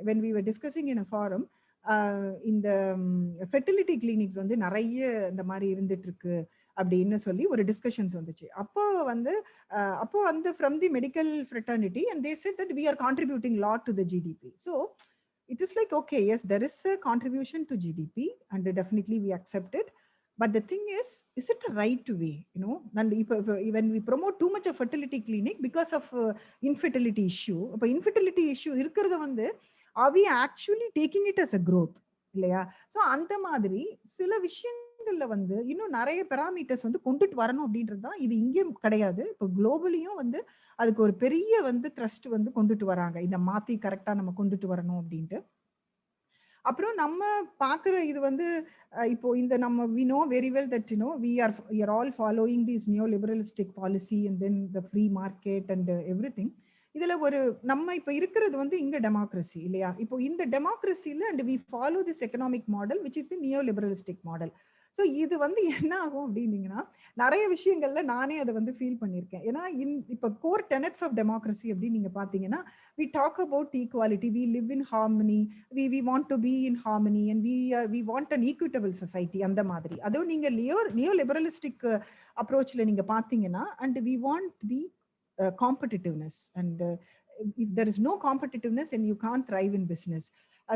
Speaker 1: when we were discussing in a forum, இந்த ஃபெர்டிலிட்டி கிளினிக்ஸ் வந்து நிறைய இந்த மாதிரி இருந்துட்டு இருக்கு அப்படின்னு சொல்லி ஒரு டிஸ்கஷன்ஸ் வந்துச்சு. அப்போ வந்து from the medical fraternity and they said that we are contributing lot to the GDP. So it is like, okay, yes, there is a contribution to GDP and definitely we accept it. But the thing is it the right way? And when we promote too much of fertility clinic because of infertility issue, அப்ப infertility issue இருக்கிறத வந்து are we actually taking it as a growth இல்லையா? சோ அந்த மாதிரி சில விஷயங்கள்ல வந்து இன்னும் நிறைய பெராமீட்டர்ஸ் வந்து கொண்டுட்டு வரணும் அப்படின்றது தான். இது இங்கேயும் கிடையாது. இப்போ குளோபலியும் வந்து அதுக்கு ஒரு பெரிய வந்து த்ரஸ்ட் வந்து கொண்டுட்டு வராங்க. இத மாத்தி கரெக்ட்டா நம்ம கொண்டுட்டு வரணும் அப்படின்ட்டு. அப்புறம் நம்ம பார்க்குற இது வந்து இப்போ இந்த நம்ம we know very well that we are all following these neoliberalistic policy and then the free market and everything. இதுல ஒரு நம்ம இப்ப இருக்கிறது வந்து இங்க டெமோக்ரஸி இல்லையா? இப்போ இந்த டெமோக்ரஸில and we follow this economic model which is the neoliberalistic model. So இது வந்து என்ன ஆகும் அப்படின்னீங்கன்னா, நிறைய விஷயங்கள்ல நானே அதை வந்து ஃபீல் பண்ணியிருக்கேன். ஏன்னா இப்ப கோர் டெனட்ஸ் ஆஃப் டெமோக்ரஸி அப்படின்னு நீங்க பாத்தீங்கன்னா, we talk about equality, we live in harmony, we want to be in harmony and we want an equitable society அந்த மாதிரி. அதுவும் நீங்க neoliberalistic approachல நீங்க பாத்தீங்கன்னா, and we want the competitiveness and if there is no competitiveness and you can't thrive in business.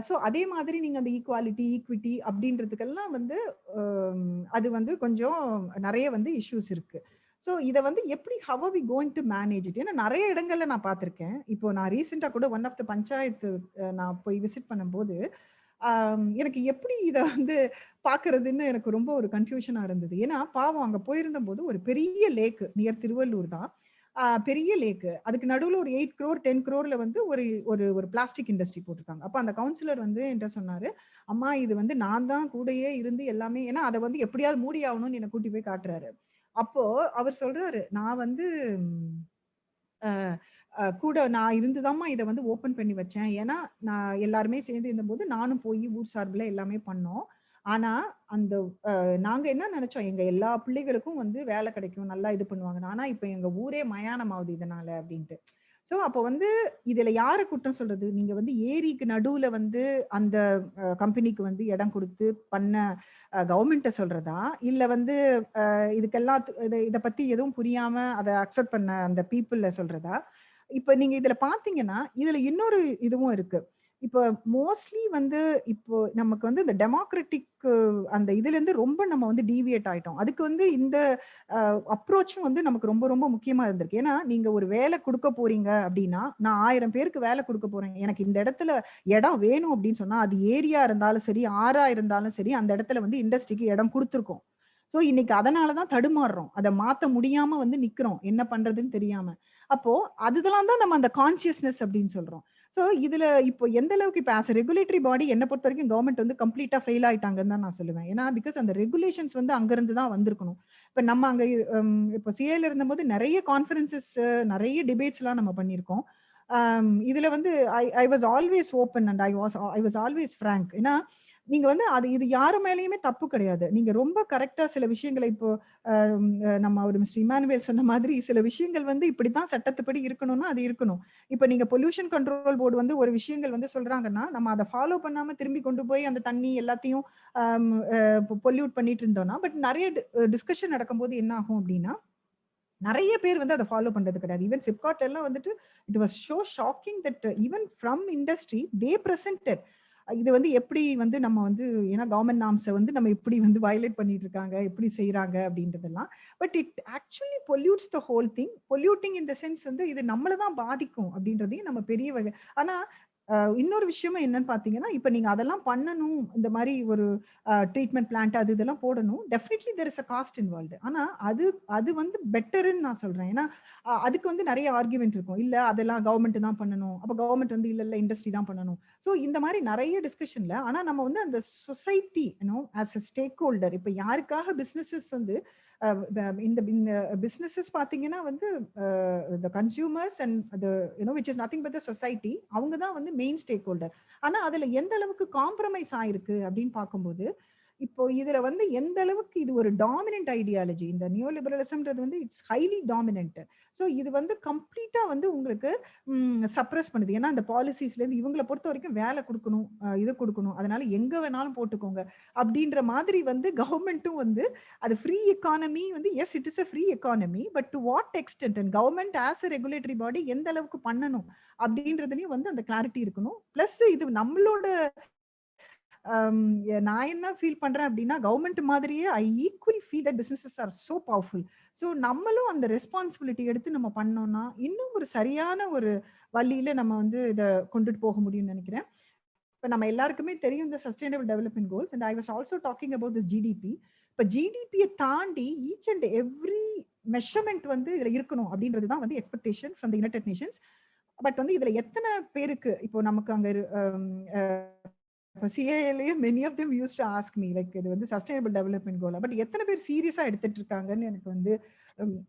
Speaker 1: So அதே மாதிரி நீங்க அந்த ஈக்குவாலிட்டி ஈக்விட்டி அப்படின்றதுக்கெல்லாம் வந்து அது வந்து கொஞ்சம் நிறைய வந்து இஷ்யூஸ் இருக்கு. ஸோ இதை வந்து எப்படி how are we going to manage it? ஏன்னா நிறைய இடங்கள்ல நான் பார்த்திருக்கேன். இப்போ நான் ரீசெண்டா கூட ஒன் ஆஃப் த பஞ்சாயத்து நான் போய் விசிட் பண்ணும்போது எனக்கு எப்படி இதை வந்து பாக்குறதுன்னு எனக்கு ரொம்ப ஒரு கன்ஃபியூஷனா இருந்தது. ஏன்னா பாவம் அங்க போயிருந்த போது ஒரு பெரிய லேக் நியர் திருவள்ளூர் தான், பெரிய லேக்கு. அதுக்கு நடுவுல ஒரு 8 crore 10 crore வந்து ஒரு ஒரு ஒரு பிளாஸ்டிக் இண்டஸ்ட்ரி போட்டிருக்காங்க. அப்ப அந்த கவுன்சிலர் வந்து என்கிட்ட சொன்னாரு, அம்மா இது வந்து நான் தான் கூடயே இருந்து எல்லாமே, ஏன்னா அதை வந்து எப்படியாவது மூடி ஆகணும்னு என்னை கூட்டி போய் காட்டுறாரு. அப்போ அவர் சொல்றாரு, நான் வந்து கூட நான் இருந்துதாம்மா இதை வந்து ஓபன் பண்ணி வச்சேன். ஏன்னா நான் எல்லாருமே சேர்ந்து இருந்தபோது நானும் போய் ஊர் சார்பில் எல்லாமே பண்ணோம். ஆனா அந்த நாங்க என்ன நினைச்சோம், எங்க எல்லா பிள்ளைகளுக்கும் வந்து வேலை கிடைக்கும், நல்லா இது பண்ணுவாங்க. ஆனா இப்ப எங்க ஊரே மயானம் ஆகுது இதனால அப்படின்ட்டு. சோ அப்ப வந்து இதுல யார குற்றம் சொல்றது? நீங்க வந்து ஏரிக்கு நடுவுல வந்து அந்த கம்பெனிக்கு வந்து இடம் கொடுத்து பண்ண கவர்மெண்ட்ட சொல்றதா? இல்ல வந்து இதுக்கெல்லாம் இத பத்தி எதுவும் புரியாம அத அக்செப்ட் பண்ண அந்த பீப்பிள்ல சொல்றதா? இப்ப நீங்க இதுல பார்த்தீங்கன்னா, இதுல இன்னொரு இதுவும் இருக்கு. இப்ப மோஸ்ட்லி வந்து இப்போ நமக்கு வந்து இந்த டெமோக்ராட்டிக் அந்த இதுலேருந்து ரொம்ப நம்ம வந்து டீவியேட் ஆயிட்டோம். அதுக்கு வந்து இந்த அப்ரோச்சும் வந்து நமக்கு ரொம்ப ரொம்ப முக்கியமா இருந்திருக்கு. ஏன்னா, நீங்க ஒரு வேலை குடுக்க போறீங்க அப்படின்னா, நான் 1000 பேருக்கு வேலை குடுக்க போறேன். எனக்கு இந்த இடத்துல இடம் வேணும் அப்படின்னு சொன்னா, அது ஏரியா இருந்தாலும் சரி, ஆறா இருந்தாலும் சரி, அந்த இடத்துல வந்து இண்டஸ்ட்ரிக்கு இடம் குடுத்துருக்கோம். ஸோ இன்னைக்கு அதனால தான் தடுமாறுறோம். அத மாத்த முடியாம வந்து நிக்கிறோம். என்ன பண்றதுன்னு தெரியாம. அப்போ அதுதெல்லாம் தான் நம்ம அந்த கான்ஷியஸ்னஸ் அப்படின்னு சொல்றோம். ஸோ இதுல இப்போ எந்த அளவுக்கு இப்ப ஆஸ் எ ரெகுலேட்டரி பாடி என்ன பொறுத்தவரைக்கும் கவர்மெண்ட் வந்து கம்ப்ளீட்டா ஃபெயில் ஆயிட்டாங்கன்னு தான் நான் சொல்லுவேன். ஏன்னா பிகாஸ் அந்த ரெகுலேஷன்ஸ் வந்து அங்கிருந்து தான் வந்திருக்கணும். இப்ப நம்ம அங்க இப்போ சிஏல இருந்தபோது நிறைய கான்ஃபரன்சஸ் நிறைய டிபேட்ஸ்லாம் நம்ம பண்ணியிருக்கோம். இதுல வந்து I was always open and I was always frank. ஏன்னா நீங்க வந்து இது யாரு மேலயுமே தப்பு கிடையாது. நீங்க ரொம்ப கரெக்ட்டா சில விஷயங்கள இப்போ நம்ம ஒரு மிஸ்டர் இமானுவேல் சொன்ன மாதிரி சில விஷயங்கள் வந்து இப்படித்தான் சட்டத்துப்படி இருக்கணும்னா அது இருக்கணும். இப்ப நீங்க பொல்யூஷன் கண்ட்ரோல் போர்டு வந்து ஒரு விஷயங்கள் வந்து சொல்றாங்கன்னா, நம்ம அத ஃபாலோ பண்ணாம திரும்பி கொண்டு போய் அந்த தண்ணி எல்லாத்தையும் பொல்யூட் பண்ணிட்டு இருந்தோம்னா, பட் நெறைய டிஸ்கஷன் நடக்கும்போது என்ன ஆகும் அப்படின்னா, நெறைய பேர் வந்து அத ஃபாலோ பண்றது கிடையாது. ஈவன் சிப்காட் எல்லாம் வந்துட்டு it was so shocking that even from industry they presented இது வந்து எப்படி வந்து நம்ம வந்து ஏன்னா கவர்மெண்ட் நார்ம்ஸை வந்து நம்ம எப்படி வந்து வயலேட் பண்ணிட்டு இருக்காங்க, எப்படி செய்யறாங்க அப்படின்றதெல்லாம். But it actually pollutes the whole thing. Polluting in the sense வந்து இது நம்மள தான் பாதிக்கும் அப்படின்றதையும் நம்ம பெரிய வகை. ஆனா இன்னொரு விஷயமும் என்னன்னு பார்த்தீங்கன்னா, இப்ப நீங்க அதெல்லாம் பண்ணணும். இந்த மாரி ஒரு ட்ரீட்மெண்ட் பிளான்ட் அது இதெல்லாம் போடணும். Definitely there is a cost involved. ஆனா அது அது வந்து பெட்டர்ன்னு நான் சொல்றேன். ஏன்னா அதுக்கு வந்து நெறைய ஆர்குமென்ட் இருக்கும். இல்ல அதெல்லாம் கவர்மெண்ட் தான் பண்ணணும். அப்ப கவர்மெண்ட் வந்து இல்ல இண்டஸ்ட்ரி தான் பண்ணணும். ஸோ இந்த மாரி நெறைய டிஸ்கஷன்ல ஆனா நம்ம வந்து அந்த society as a stack holder இப்ப யாருக்காக பிசினஸஸ் வந்து இந்த பிசினஸஸ் பார்த்தீங்கன்னா வந்து the consumers and the which is nothing but the society அவங்க தான் வந்து மெயின் ஸ்டேக் ஹோல்டர். ஆனா அதுல எந்த அளவுக்கு காம்ப்ரமைஸ் ஆயிருக்கு அப்படின்னு பார்க்கும்போது இப்போ இதுல வந்து எந்த அளவுக்கு இது ஒரு டாமினன்ட் ஐடியாலஜி இந்த நியோலிபரலிசம்ன்றது வந்து இட்ஸ் ஹைலி டாமினன்ட். ஸோ இது வந்து கம்ப்ளீட்டா வந்து உங்களுக்கு சப்ரஸ் பண்ணுது. ஏன்னா அந்த பாலிசிஸ்ல இருந்து இவங்களை பொறுத்த வரைக்கும் வேலை கொடுக்கணும், இது கொடுக்கணும், அதனால எங்க வேணாலும் போட்டுக்கோங்க அப்படின்ற மாதிரி வந்து கவர்மெண்ட்டும் வந்து அது ஃப்ரீ எக்கானமி வந்து S it is a free economy but to what extend and government as a regulatory பாடி எந்த அளவுக்கு பண்ணணும் அப்படின்றதுலயும் வந்து அந்த கிளாரிட்டி இருக்கணும். பிளஸ் இது நம்மளோட நான் என்ன ஃபீல் பண்றேன் அப்படின்னா, கவர்மெண்ட் மாதிரியே I equally feel that businesses are so powerful. So நம்மளும் அந்த ரெஸ்பான்சிபிலிட்டி எடுத்து நம்ம பண்ணோம்னா, இன்னும் ஒரு சரியான ஒரு வழியில நம்ம வந்து இத கொண்டுட்டு போக முடியும்னு நெனைக்கிறேன். இப்ப நம்ம எல்லாருக்குமே தெரியும் இந்த sustainable development goals and I was also talking about this GDP. இப்ப ஜிடிபிய தாண்டி ஈச் அண்ட் எவ்ரி மெஷர்மென்ட் வந்து இதுல இருக்கணும் அப்படின்றது தான் வந்து expectation from the United Nations. But வந்து இதுல எத்தனை பேருக்கு இப்போ நமக்கு அங்க இப்போ சிஏஏலயே many of them use to ask me like இது வந்து சஸ்டைனபிள் டெவலப்மென்ட் கோல். பட் எத்தனை பேர் சீரியஸா எடுத்துட்டு இருக்காங்கன்னு எனக்கு வந்து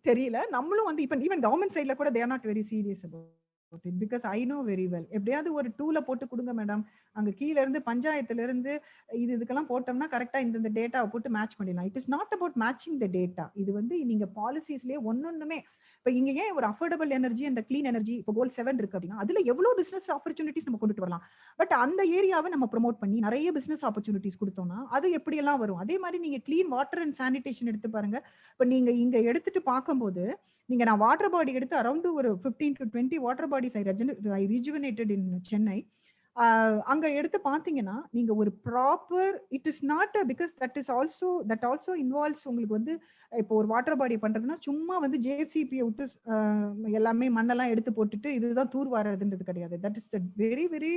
Speaker 1: தெரியல. நம்மளும் வந்து இப்ப ஈவன் கவர்மெண்ட் சைட்ல கூட they are not very serious about it because I know very well. எப்படியாவது ஒரு டூல போட்டு கொடுங்க மேடம். அங்க கீழ இருந்து பஞ்சாயத்துல இருந்து இதுக்கெல்லாம் போட்டோம்னா கரெக்டா இந்த டேட்டாவை போட்டு மேட்ச் பண்ணிடலாம். It is not about matching the data. இது வந்து நீங்க பாலிசிஸ்லயே ஒன்னொன்னுமே இப்ப இங்க ஏன் ஒரு affordable energy and clean energy இப்போ கோல் 7 இருக்கு அப்படின்னா அதுல எவ்வளவு பிசினஸ் ஆப்பர்ச்சுனிட்டிஸ் நம்ம கொண்டுட்டு வரலாம். பட் அந்த ஏரியாவை நம்ம ப்ரோமோட் பண்ணி நிறைய பிசினஸ் ஆப்பர்ச்சுனிட்டிஸ் கொடுத்தோம்னா அது எப்படி எல்லாம் வரும். அதே மாதிரி நீங்க கிளீன் வாட்டர் அண்ட் சானிடேஷன் எடுத்து பாருங்க. இப்ப நீங்க இங்க எடுத்துட்டு பார்க்கும்போது நான் வாட்டர் பாடி எடுத்து அரௌண்ட் ஒரு 15 to 20 வாட்டர் பாடிஸ் ஐ ரிஜுவனேட்டட் இன் சென்னை. அங்க எடுத்து பார்த்தீங்கன்னா நீங்க ஒரு proper it is not because that also involves உங்களுக்கு வந்து இப்போ ஒரு வாட்டர் பாடி பண்றதுன்னா சும்மா வந்து ஜேசிபியை விட்டு எல்லாமே மண்ணெல்லாம் எடுத்து போட்டுட்டு இதுதான் தூர் வாரதுன்றது கிடையாது. That is very very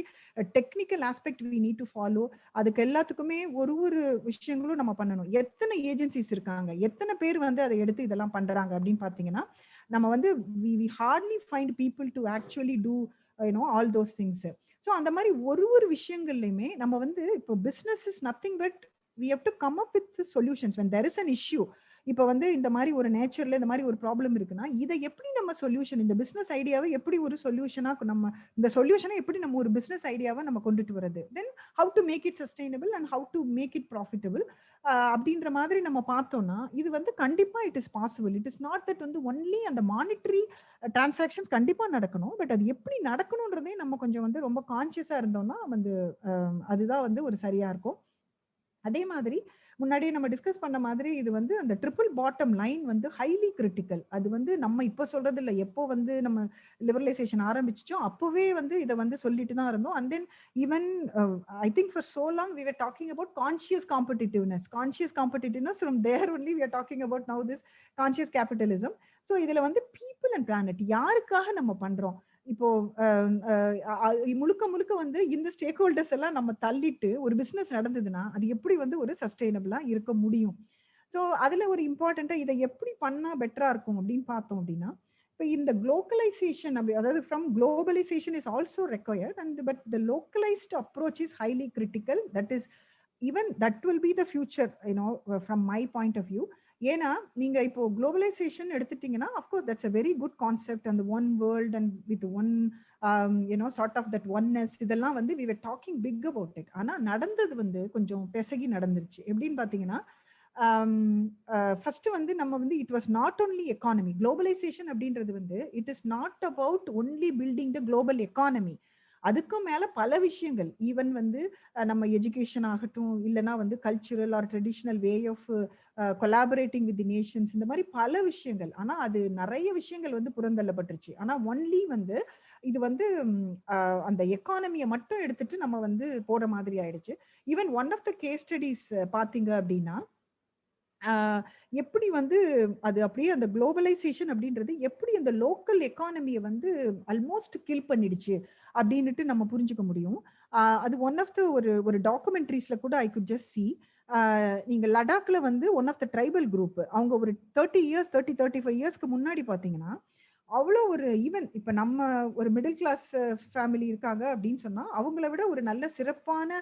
Speaker 1: technical aspect we need to follow. அதுக்கு எல்லாத்துக்குமே ஒரு விஷயங்களும் நம்ம பண்ணணும். எத்தனை ஏஜென்சிஸ் இருக்காங்க, எத்தனை பேர் வந்து அதை எடுத்து இதெல்லாம் பண்றாங்க அப்படின்னு பாத்தீங்கன்னா நம்ம வந்து we hardly find people to actually do all those things. So அந்த மாதிரி ஒரு விஷயங்கள்லையுமே நம்ம வந்து இப்போ business is nothing but we have to come up with solutions when there is an issue. இப்போ வந்து இந்த மாதிரி ஒரு நேச்சர்ல இந்த மாதிரி ஒரு ப்ராப்ளம் இருக்குன்னா இதை எப்படி நம்ம சொல்யூஷன் இந்த பிசினஸ் ஐடியாவை எப்படி ஒரு சொல்யூஷனா நம்ம இந்த சொல்யூஷனை எப்படி நம்ம ஒரு பிசினஸ் ஐடியாவை நம்ம கொண்டுட்டு வரது, then how to make it sustainable and how to make it profitable அப்படின்ற மாதிரி நம்ம பார்த்தோம்னா இது வந்து கண்டிப்பா it is possible. It is not that வந்து ஒன்லி அந்த மானிட்டரி டிரான்சாக்ஷன்ஸ் கண்டிப்பா நடக்கணும். பட் அது எப்படி நடக்கணும்ன்றதே நம்ம கொஞ்சம் வந்து ரொம்ப கான்சியஸா இருந்தோம்னா வந்து அதுதான் வந்து ஒரு சரியா இருக்கும். அதே மாதிரி முன்னாடியே நம்ம டிஸ்கஸ் பண்ண மாதிரி இது வந்து அந்த ட்ரிபிள் பாட்டம் லைன் வந்து ஹைலி கிரிட்டிக்கல். அது வந்து நம்ம இப்ப சொல்றது இல்லை, எப்போ வந்து நம்ம லிபரலைசேஷன் ஆரம்பிச்சோம் அப்பவே வந்து இதை வந்து சொல்லிட்டு தான் இருந்தோம். And then even I think for so long we were talking about conscious competitiveness from there only we are talking about now this conscious capitalism. So இதுல வந்து பீப்புள் அண்ட் பிளானட் யாருக்காக நம்ம பண்றோம் இப்போ முழுக்க முழுக்க வந்து இந்த ஸ்டேக் ஹோல்டர்ஸ் எல்லாம் நம்ம தள்ளிட்டு ஒரு பிசினஸ் நடந்ததுன்னா அது எப்படி வந்து ஒரு சஸ்டைனபிளா இருக்க முடியும். ஸோ அதுல ஒரு இம்பார்ட்டண்டா இதை எப்படி பண்ணா பெட்டரா இருக்கும் அப்படின்னு பார்த்தோம் அப்படின்னா இப்போ இந்த குளோக்கலைசேஷன் அப்படி அதாவது from globalization is also required and but the localized approach is highly critical. That is even that will be the future from my point of view. ஏன்னா நீங்க இப்போ குளோபலைசேஷன் எடுத்துட்டீங்கன்னா of course that's a very good concept அந்த one world and with one sort of that oneness இதெல்லாம் வந்து we were talking big about it. ஆனா நடந்தது வந்து கொஞ்சம் பெசகி நடந்துருச்சு. எப்படின்னு பாத்தீங்கன்னா ஃபர்ஸ்ட் வந்து நம்ம வந்து it was not only economy. Globalization அப்படின்றது வந்து it is not about only building the global economy. அதுக்கும் மேல பல விஷயங்கள் ஈவன் வந்து நம்ம எஜுகேஷன் ஆகட்டும் இல்லைன்னா வந்து cultural or traditional way of collaborating with the nations இந்த மாதிரி பல விஷயங்கள். ஆனா அது நிறைய விஷயங்கள் வந்து புறந்தள்ளப்பட்டுருச்சு. ஆனா ஒன்லி வந்து இது வந்து அந்த எக்கானமியை மட்டும் எடுத்துட்டு நம்ம வந்து போற மாதிரி ஆயிடுச்சு. Even one of the case studies பாத்தீங்க அப்படின்னா எப்படி வந்து அது அப்படியே அந்த குளோபலைசேஷன் அப்படின்றது எப்படி அந்த லோக்கல் எக்கானமியை வந்து ஆல்மோஸ்ட் கில் பண்ணிடுச்சு அப்படின்னுட்டு நம்ம புரிஞ்சுக்க முடியும். அது ஒன் ஆஃப் த ஒரு டாக்குமெண்ட்ரிஸ்ல கூட ஐ குட் ஜஸ்ட் சி. நீங்க லடாக்ல வந்து one of the tribal group அவங்க ஒரு 35 இயர்ஸ்க்கு முன்னாடி பாத்தீங்கன்னா அவ்வளோ ஒரு ஈவன் இப்ப நம்ம ஒரு மிடில் கிளாஸ் ஃபேமிலி இருக்காங்க அப்படின்னு சொன்னா அவங்கள விட ஒரு நல்ல சிறப்பான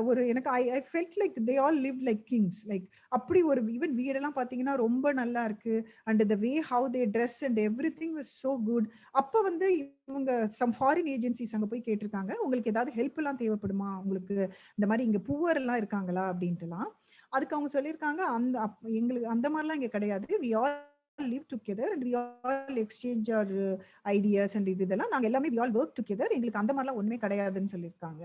Speaker 1: ஒரு எனக்கு I felt like they all live like Kings. Like அப்படி ஒரு ஈவன் வீடெல்லாம் பாத்தீங்கன்னா ரொம்ப நல்லா இருக்கு. And the way how they dress and every thing was so good. அப்ப வந்து இவங்க சம் ஃபாரின் ஏஜென்சிஸ் அங்க போய் கேட்டிருக்காங்க உங்களுக்கு ஏதாவது ஹெல்ப் எல்லாம் தேவைப்படுமா, உங்களுக்கு இந்த மாதிரி இங்க புவர் எல்லாம் இருக்காங்களா அப்படின்ட்டுலாம். அதுக்கு அவங்க சொல்லியிருக்காங்க அந்த எங்களுக்கு அந்த மாதிரிலாம் இங்க கிடையாது. We all live together and we all exchange our ideas and இதெல்லாம் நாங்க எல்லாமே we all work together. எங்களுக்கு அந்த மாதிரிலாம் ஒண்ணுமே கிடையாதுன்னு சொல்லியிருக்காங்க.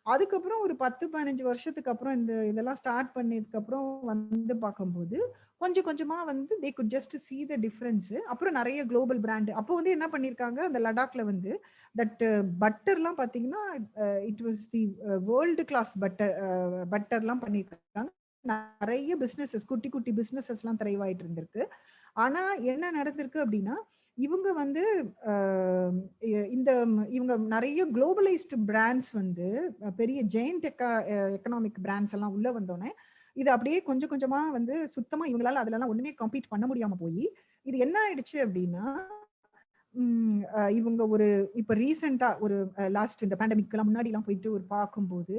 Speaker 1: அதுக்கப்புறம் ஒரு 10-15 வருஷத்துக்கு அப்புறம் இதெல்லாம் ஸ்டார்ட் பண்ணதுக்கு அப்புறம் வந்து பார்க்கும்போது கொஞ்சம் கொஞ்சமா வந்து they could just see the difference. அப்புறம் நிறைய குளோபல் பிராண்ட் அப்போ வந்து என்ன பண்ணிருக்காங்க, அந்த லடாக்ல வந்து தட் பட்டர்லாம் பாத்தீங்கன்னா it was the world class பட்டர்லாம் பண்ணிருக்காங்க. நிறைய பிசினஸஸ், குட்டி குட்டி பிசினஸஸ் எல்லாம் திரைவாயிட்டு இருந்திருக்கு. ஆனா என்ன நடந்திருக்கு அப்படின்னா, இவங்க வந்து இவங்க நிறைய குளோபலைஸ்டு பிராண்ட்ஸ் வந்து பெரிய ஜெயண்ட் எக்கனாமிக் பிராண்ட்ஸ் எல்லாம் உள்ள வந்தோடனே இது அப்படியே கொஞ்சம் கொஞ்சமா வந்து சுத்தமா இவங்களால அதுல ஒண்ணுமே கம்பீட் பண்ண முடியாம போய் இது என்ன ஆயிடுச்சு அப்படின்னா, இவங்க ஒரு இப்ப ரீசெண்டா ஒரு லாஸ்ட் இந்த பேண்டமிக் எல்லாம் முன்னாடி எல்லாம் போயிட்டு ஒரு பார்க்கும்போது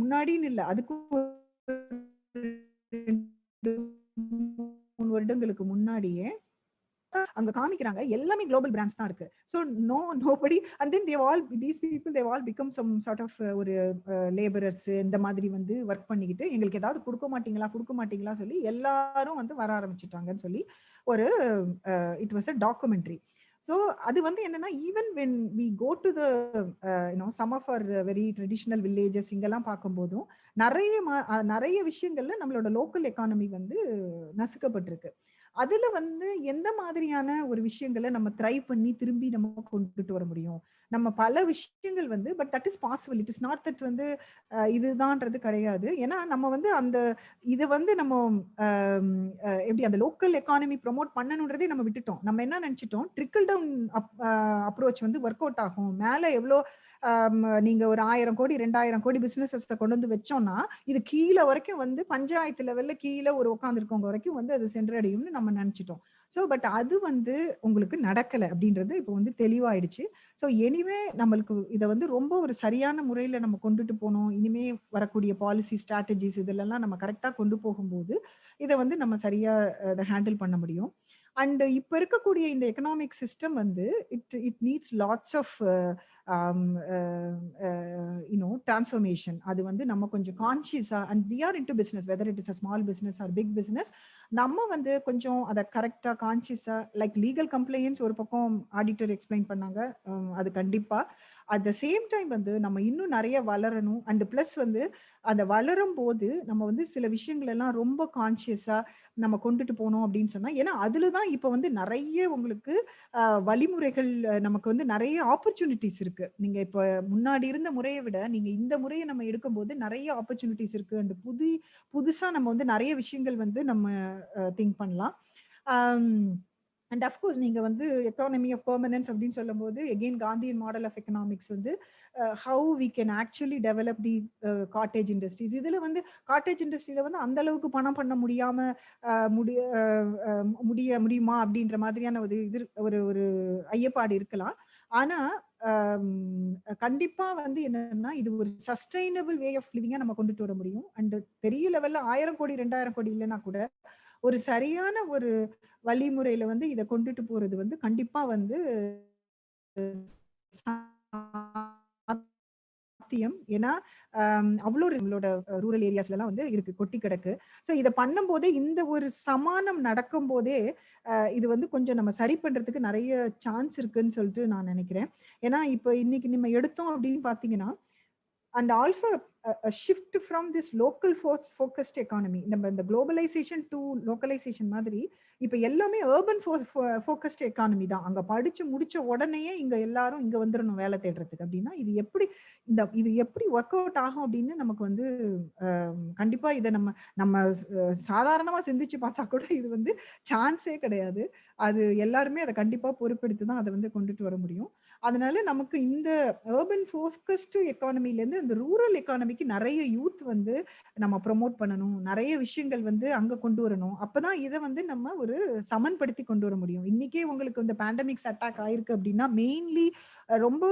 Speaker 1: முன்னாடின்னு இல்ல அதுக்கும் 3 வருடங்களுக்கு முன்னாடியே அங்க காமிக்கிறாங்க எல்லாமே குளோபல் பிராண்ட்ஸ் தான் இருக்கு. So nobody and then these people they all become some sort of ஒரு லேபரர்ஸ் இந்த மாதிரி வந்து ஒர்க் பண்ணிக்கிட்டு எங்களுக்கு ஏதாவது கொடுக்க மாட்டீங்களா சொல்லி எல்லாரும் வந்து வர ஆரம்பிச்சிட்டாங்கன்னு சொல்லி ஒரு it was a documentary. So அது வந்து என்னன்னா even when we go to the some of our very traditional villages இங்கெல்லாம் பார்க்கும்போதும் நிறைய விஷயங்கள்ல நம்மளோட லோக்கல் எக்கானமி வந்து நசுக்கப்பட்டிருக்கு. அதுல வந்து எந்த மாதிரியான ஒரு விஷயங்களை நம்ம ட்ரை பண்ணி திரும்பி நம்ம கொண்டுட்டு வர முடியும். நம்ம பல விஷயங்கள் வந்து but that is possible. It is not that வந்து இதுதான்றது கிடையாது. ஏன்னா நம்ம வந்து அந்த இது வந்து நம்ம எப்படி அந்த லோக்கல் எக்கானமி ப்ரொமோட் பண்ணணுன்றதே நம்ம விட்டுட்டோம். நம்ம என்ன நினைச்சிட்டோம், ட்ரிக்கிள் டவுன் அப்ரோச் வந்து ஒர்க் அவுட் ஆகும். மேல எவ்வளோ நீங்க ஒரு 1000 கோடி 2000 கோடி பிசினஸஸ் கொண்டு வந்து வச்சோம்னா இது கீழே வரைக்கும் வந்து பஞ்சாயத்து லெவல்ல கீழே ஒரு உட்கார்ந்து இருக்கவங்க வரைக்கும் வந்து அது சென்றடையும்னு நம்ம நினைச்சிட்டோம். ஸோ பட் அது வந்து உங்களுக்கு நடக்கலை அப்படின்றது இப்போ வந்து தெளிவாயிடுச்சு. ஸோ எனிவே நம்மளுக்கு இதை வந்து ரொம்ப ஒரு சரியான முறையில் நம்ம கொண்டுட்டு போனோம். இனிமே வரக்கூடிய பாலிசி ஸ்ட்ராட்டஜிஸ் இதெல்லாம் நம்ம கரெக்டாக கொண்டு போகும்போது இதை வந்து நம்ம சரியா அதை ஹேண்டில் பண்ண முடியும். அண்ட் இப்ப இருக்கக்கூடிய இந்த எக்கனாமிக் சிஸ்டம் வந்து it needs lots of transformation. அது வந்து நம்ம கொஞ்சம் கான்சியஸா and we are into business whether it is a small business or big business நம்ம வந்து கொஞ்சம் அதை கரெக்டா கான்சியஸா லைக் லீகல் கம்ப்ளைண்ட்ஸ் ஒரு பக்கம் ஆடிட்டர் எக்ஸ்பிளைன் பண்ணாங்க. அது கண்டிப்பா அட் த சேம் டைம் வந்து நம்ம இன்னும் நிறைய வளரணும். அண்ட் பிளஸ் வந்து அதை வளரும் போது நம்ம வந்து சில விஷயங்கள் எல்லாம் ரொம்ப கான்சியஸா நம்ம கொண்டுட்டு போனோம் அப்படின்னு சொன்னா, ஏன்னா அதுலதான் இப்ப வந்து நிறைய உங்களுக்கு வழிமுறைகள் நமக்கு வந்து நிறைய ஆப்பர்ச்சுனிட்டிஸ் இருக்கு. நீங்க இப்ப முன்னாடி இருந்த முறையை விட நீங்க இந்த முறையை நம்ம எடுக்கும்போது நிறைய ஆப்பர்ச்சுனிட்டிஸ் இருக்கு. அண்ட் புதுசா நம்ம வந்து நிறைய விஷயங்கள் வந்து நம்ம திங்க் பண்ணலாம். அண்ட் அஃப்கோர்ஸ் நீங்க வந்து எக்கானமி ஆஃப் பெர்மனன்ஸ் அப்படின்னு சொல்லும் போது again Gandhian model of economics வந்து how we can actually develop the cottage industries. இதுல வந்து காட்டேஜ் இண்டஸ்ட்ரியில வந்து அந்த அளவுக்கு பணம் பண்ண முடியாம முடியுமா அப்படின்ற மாதிரியான ஒரு இது ஒரு ஐயப்பாடு இருக்கலாம். ஆனா கண்டிப்பா வந்து என்னன்னா இது ஒரு சஸ்டைனபிள் வே ஆஃப் லிவிங்கா நம்ம கொண்டுட்டு வர முடியும். அண்ட் பெரிய லெவல்ல 1000 கோடி 2000 கோடி இல்லைன்னா கூட ஒரு சரியான ஒரு வழிமுறையில வந்து இதை கொண்டுட்டு போறது வந்து கண்டிப்பா வந்து சாத்தியம். ஏன்னா அவ்வளோ நம்மளோட ரூரல் ஏரியாஸ்ல எல்லாம் வந்து இருக்கு, கொட்டி கிடக்கு. ஸோ இதை பண்ணும் போதே இந்த ஒரு சமானம் நடக்கும் போதே இது வந்து கொஞ்சம் நம்ம சரி பண்றதுக்கு நிறைய சான்ஸ் இருக்குன்னு சொல்லிட்டு நான் நினைக்கிறேன். ஏன்னா இப்ப இன்னைக்கு நம்ம எடுத்தோம் அப்படின்னு பாத்தீங்கன்னா and also a shift from this local focused economy. நம்ம இந்த globalization to localization மாதிரி இப்ப எல்லாமே urban focused economy தான். அங்க படிச்சு முடிச்ச உடனேயே இங்க எல்லாரும் இங்க வந்துடணும் வேலை தேடுறதுக்கு அப்படின்னா இது எப்படி ஒர்க் அவுட் ஆகும் அப்படின்னு நமக்கு வந்து கண்டிப்பா இதை நம்ம சாதாரணமா சிந்திச்சு பார்த்தா கூட இது வந்து சான்ஸே கிடையாது. அது எல்லாருமே அதை கண்டிப்பா பொறுப்பெடுத்து தான் அதை வந்து கொண்டுட்டு வர முடியும். அதனால நமக்கு இந்த urban focused எக்கானமில இருந்து இந்த ரூரல் எக்கானமிக்கு நிறைய யூத் வந்து நம்ம ப்ரொமோட் பண்ணணும். நிறைய விஷயங்கள் வந்து அங்க கொண்டு வரணும். அப்பதான் இதை வந்து நம்ம ஒரு சமன்படுத்தி கொண்டு வர முடியும். இன்னைக்கே உங்களுக்கு இந்த பேண்டமிக்ஸ் அட்டாக் ஆயிருக்கு அப்படின்னா மெயின்லி ரொம்ப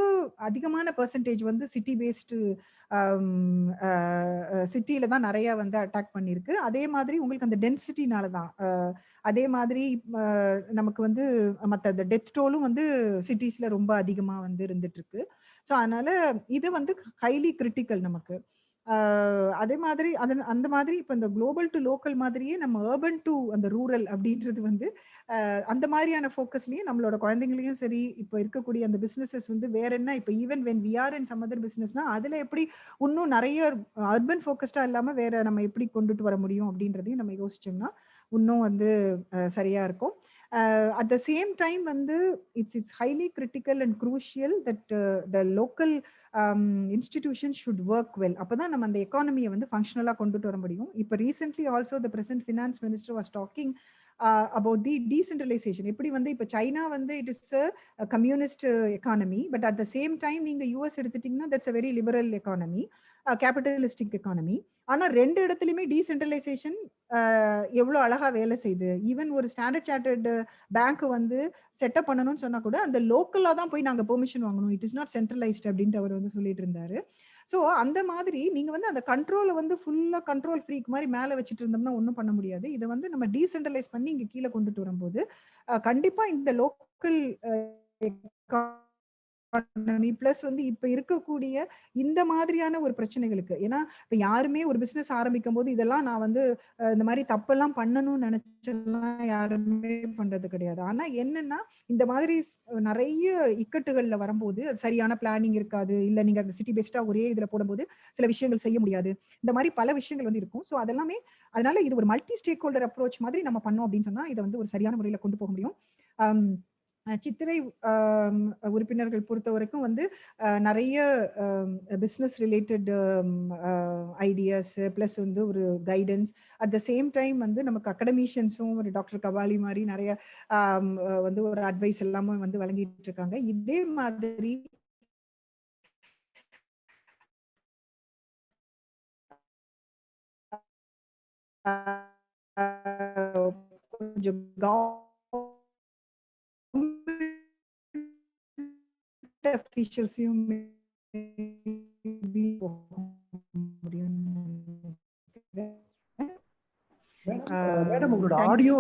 Speaker 1: அதிகமான பெர்சன்டேஜ் வந்து சிட்டி பேஸ்டு சிட்டியில தான் நிறைய வந்து அட்டாக் பண்ணிருக்கு. அதே மாதிரி உங்களுக்கு அந்த டென்சிட்டினால தான். அதே மாதிரி நமக்கு வந்து மற்ற டெத் டோலும் வந்து சிட்டிஸ்ல ரொம்ப அதிகமா வந்து இருந்துட்டு இருக்கு. ஸோ அதனால இது வந்து ஹைலி கிரிட்டிக்கல் நமக்கு. அதே மாதிரி அந்த மாதிரி இப்ப இந்த குளோபல் டு லோக்கல் மாதிரியே நம்ம அர்பன் டு அந்த ரூரல் அப்படின்றது வந்து அந்த மாதிரியான ஃபோக்கஸ்லயே நம்மளோட குழந்தைங்களையும் சரி, இப்ப இருக்கக்கூடிய அந்த பிசினஸஸ் வந்து வேற என்ன இப்ப even when we are in some other பிசினஸ்னா அதுல எப்படி இன்னும் நிறைய அர்பன் ஃபோக்கஸ்டா இல்லாம வேற நம்ம எப்படி கொண்டுட்டு வர முடியும் அப்படின்றதையும் நம்ம யோசிச்சோம்னா இன்னும் வந்து சரியா இருக்கும். At the same time வந்து it's highly critical and crucial that the local institutions should work well. அப்பதான் நம்ம அந்த எக்கானமியை வந்து ஃபங்க்ஷனலா கொண்டுட்டு வர முடியும். இப்ப recently also the present finance minister was talking about the decentralization. எப்படி வந்து இப்ப சைனா வந்து it is communist economy, but at the same time நீங்க யூஎஸ் எடுத்துட்டீங்கன்னா that's a very liberal economy, capitalistic economy. ஆனா ரெண்டு இடத்துலயுமே டீசென்ட்ரலைசேஷன் எவ்வளவு அழகா வேலை செய்யுது. ஈவன் ஒரு ஸ்டாண்டர்ட் சார்ட்டர்டு பேங்க் வந்து செட்டப் பண்ணணும்னு சொன்னா கூட அந்த லோக்கலா தான் போய் நாங்க பெர்மிஷன் வாங்கணும், இட் இஸ் நாட் சென்ட்ரலைஸ்ட் அப்படின்ட்டு அவர் வந்து சொல்லிட்டு இருந்தாரு. ஸோ அந்த மாதிரி நீங்க வந்து அந்த கண்ட்ரோலை வந்து ஃபுல்லா கண்ட்ரோல் ஃப்ரீக் மாதிரி மேல வச்சுட்டு இருந்தோம்னா ஒன்றும் பண்ண முடியாது. இதை வந்து நம்ம டீசென்ட்ரலைஸ் பண்ணி இங்க கீழே கொண்டுட்டு வரும்போது கண்டிப்பா இந்த லோக்கல் பிளஸ் வந்து இப்ப இருக்கக்கூடிய இந்த மாதிரியான ஒரு பிரச்சனைகளுக்கு, ஏன்னா இப்ப யாருமே ஒரு பிசினஸ் ஆரம்பிக்கும் போது இதெல்லாம் நான் வந்து இந்த மாதிரி தப்பெல்லாம் பண்ணணும்னு நினைச்செல்லாம் யாருமே பண்றது கிடையாது. ஆனா என்னன்னா இந்த மாதிரி நிறைய இக்கட்டுகள்ல வரும்போது அது சரியான பிளானிங் இருக்காது, இல்ல நீங்க அந்த சிட்டி பெஸ்டா ஒரே இதுல போடும்போது சில விஷயங்கள் செய்ய முடியாது, இந்த மாதிரி பல விஷயங்கள் வந்து இருக்கும். ஸோ அதெல்லாமே அதனால இது ஒரு மல்டி ஸ்டேக் ஹோல்டர் அப்ரோச் மாதிரி நம்ம பண்ணோம் அப்படின்னு சொன்னா இதை வந்து ஒரு சரியான முறையில கொண்டு போக முடியும். சித்திரை உறுப்பினர்கள் பொறுத்த வரைக்கும் வந்து நிறைய பிஸ்னஸ் ரிலேட்டட் ஐடியாஸ் பிளஸ் வந்து ஒரு guidance, at the same time வந்து நமக்கு அகடமிஷியன்ஸும் ஒரு டாக்டர் கபாலி மாதிரி நிறைய வந்து ஒரு அட்வைஸ் எல்லாமே வந்து வழங்கிட்டு இருக்காங்க. இதே மாதிரி கொஞ்சம் அஃபிஷியல்ஸையும்
Speaker 2: மேடம் உங்களோட ஆடியோ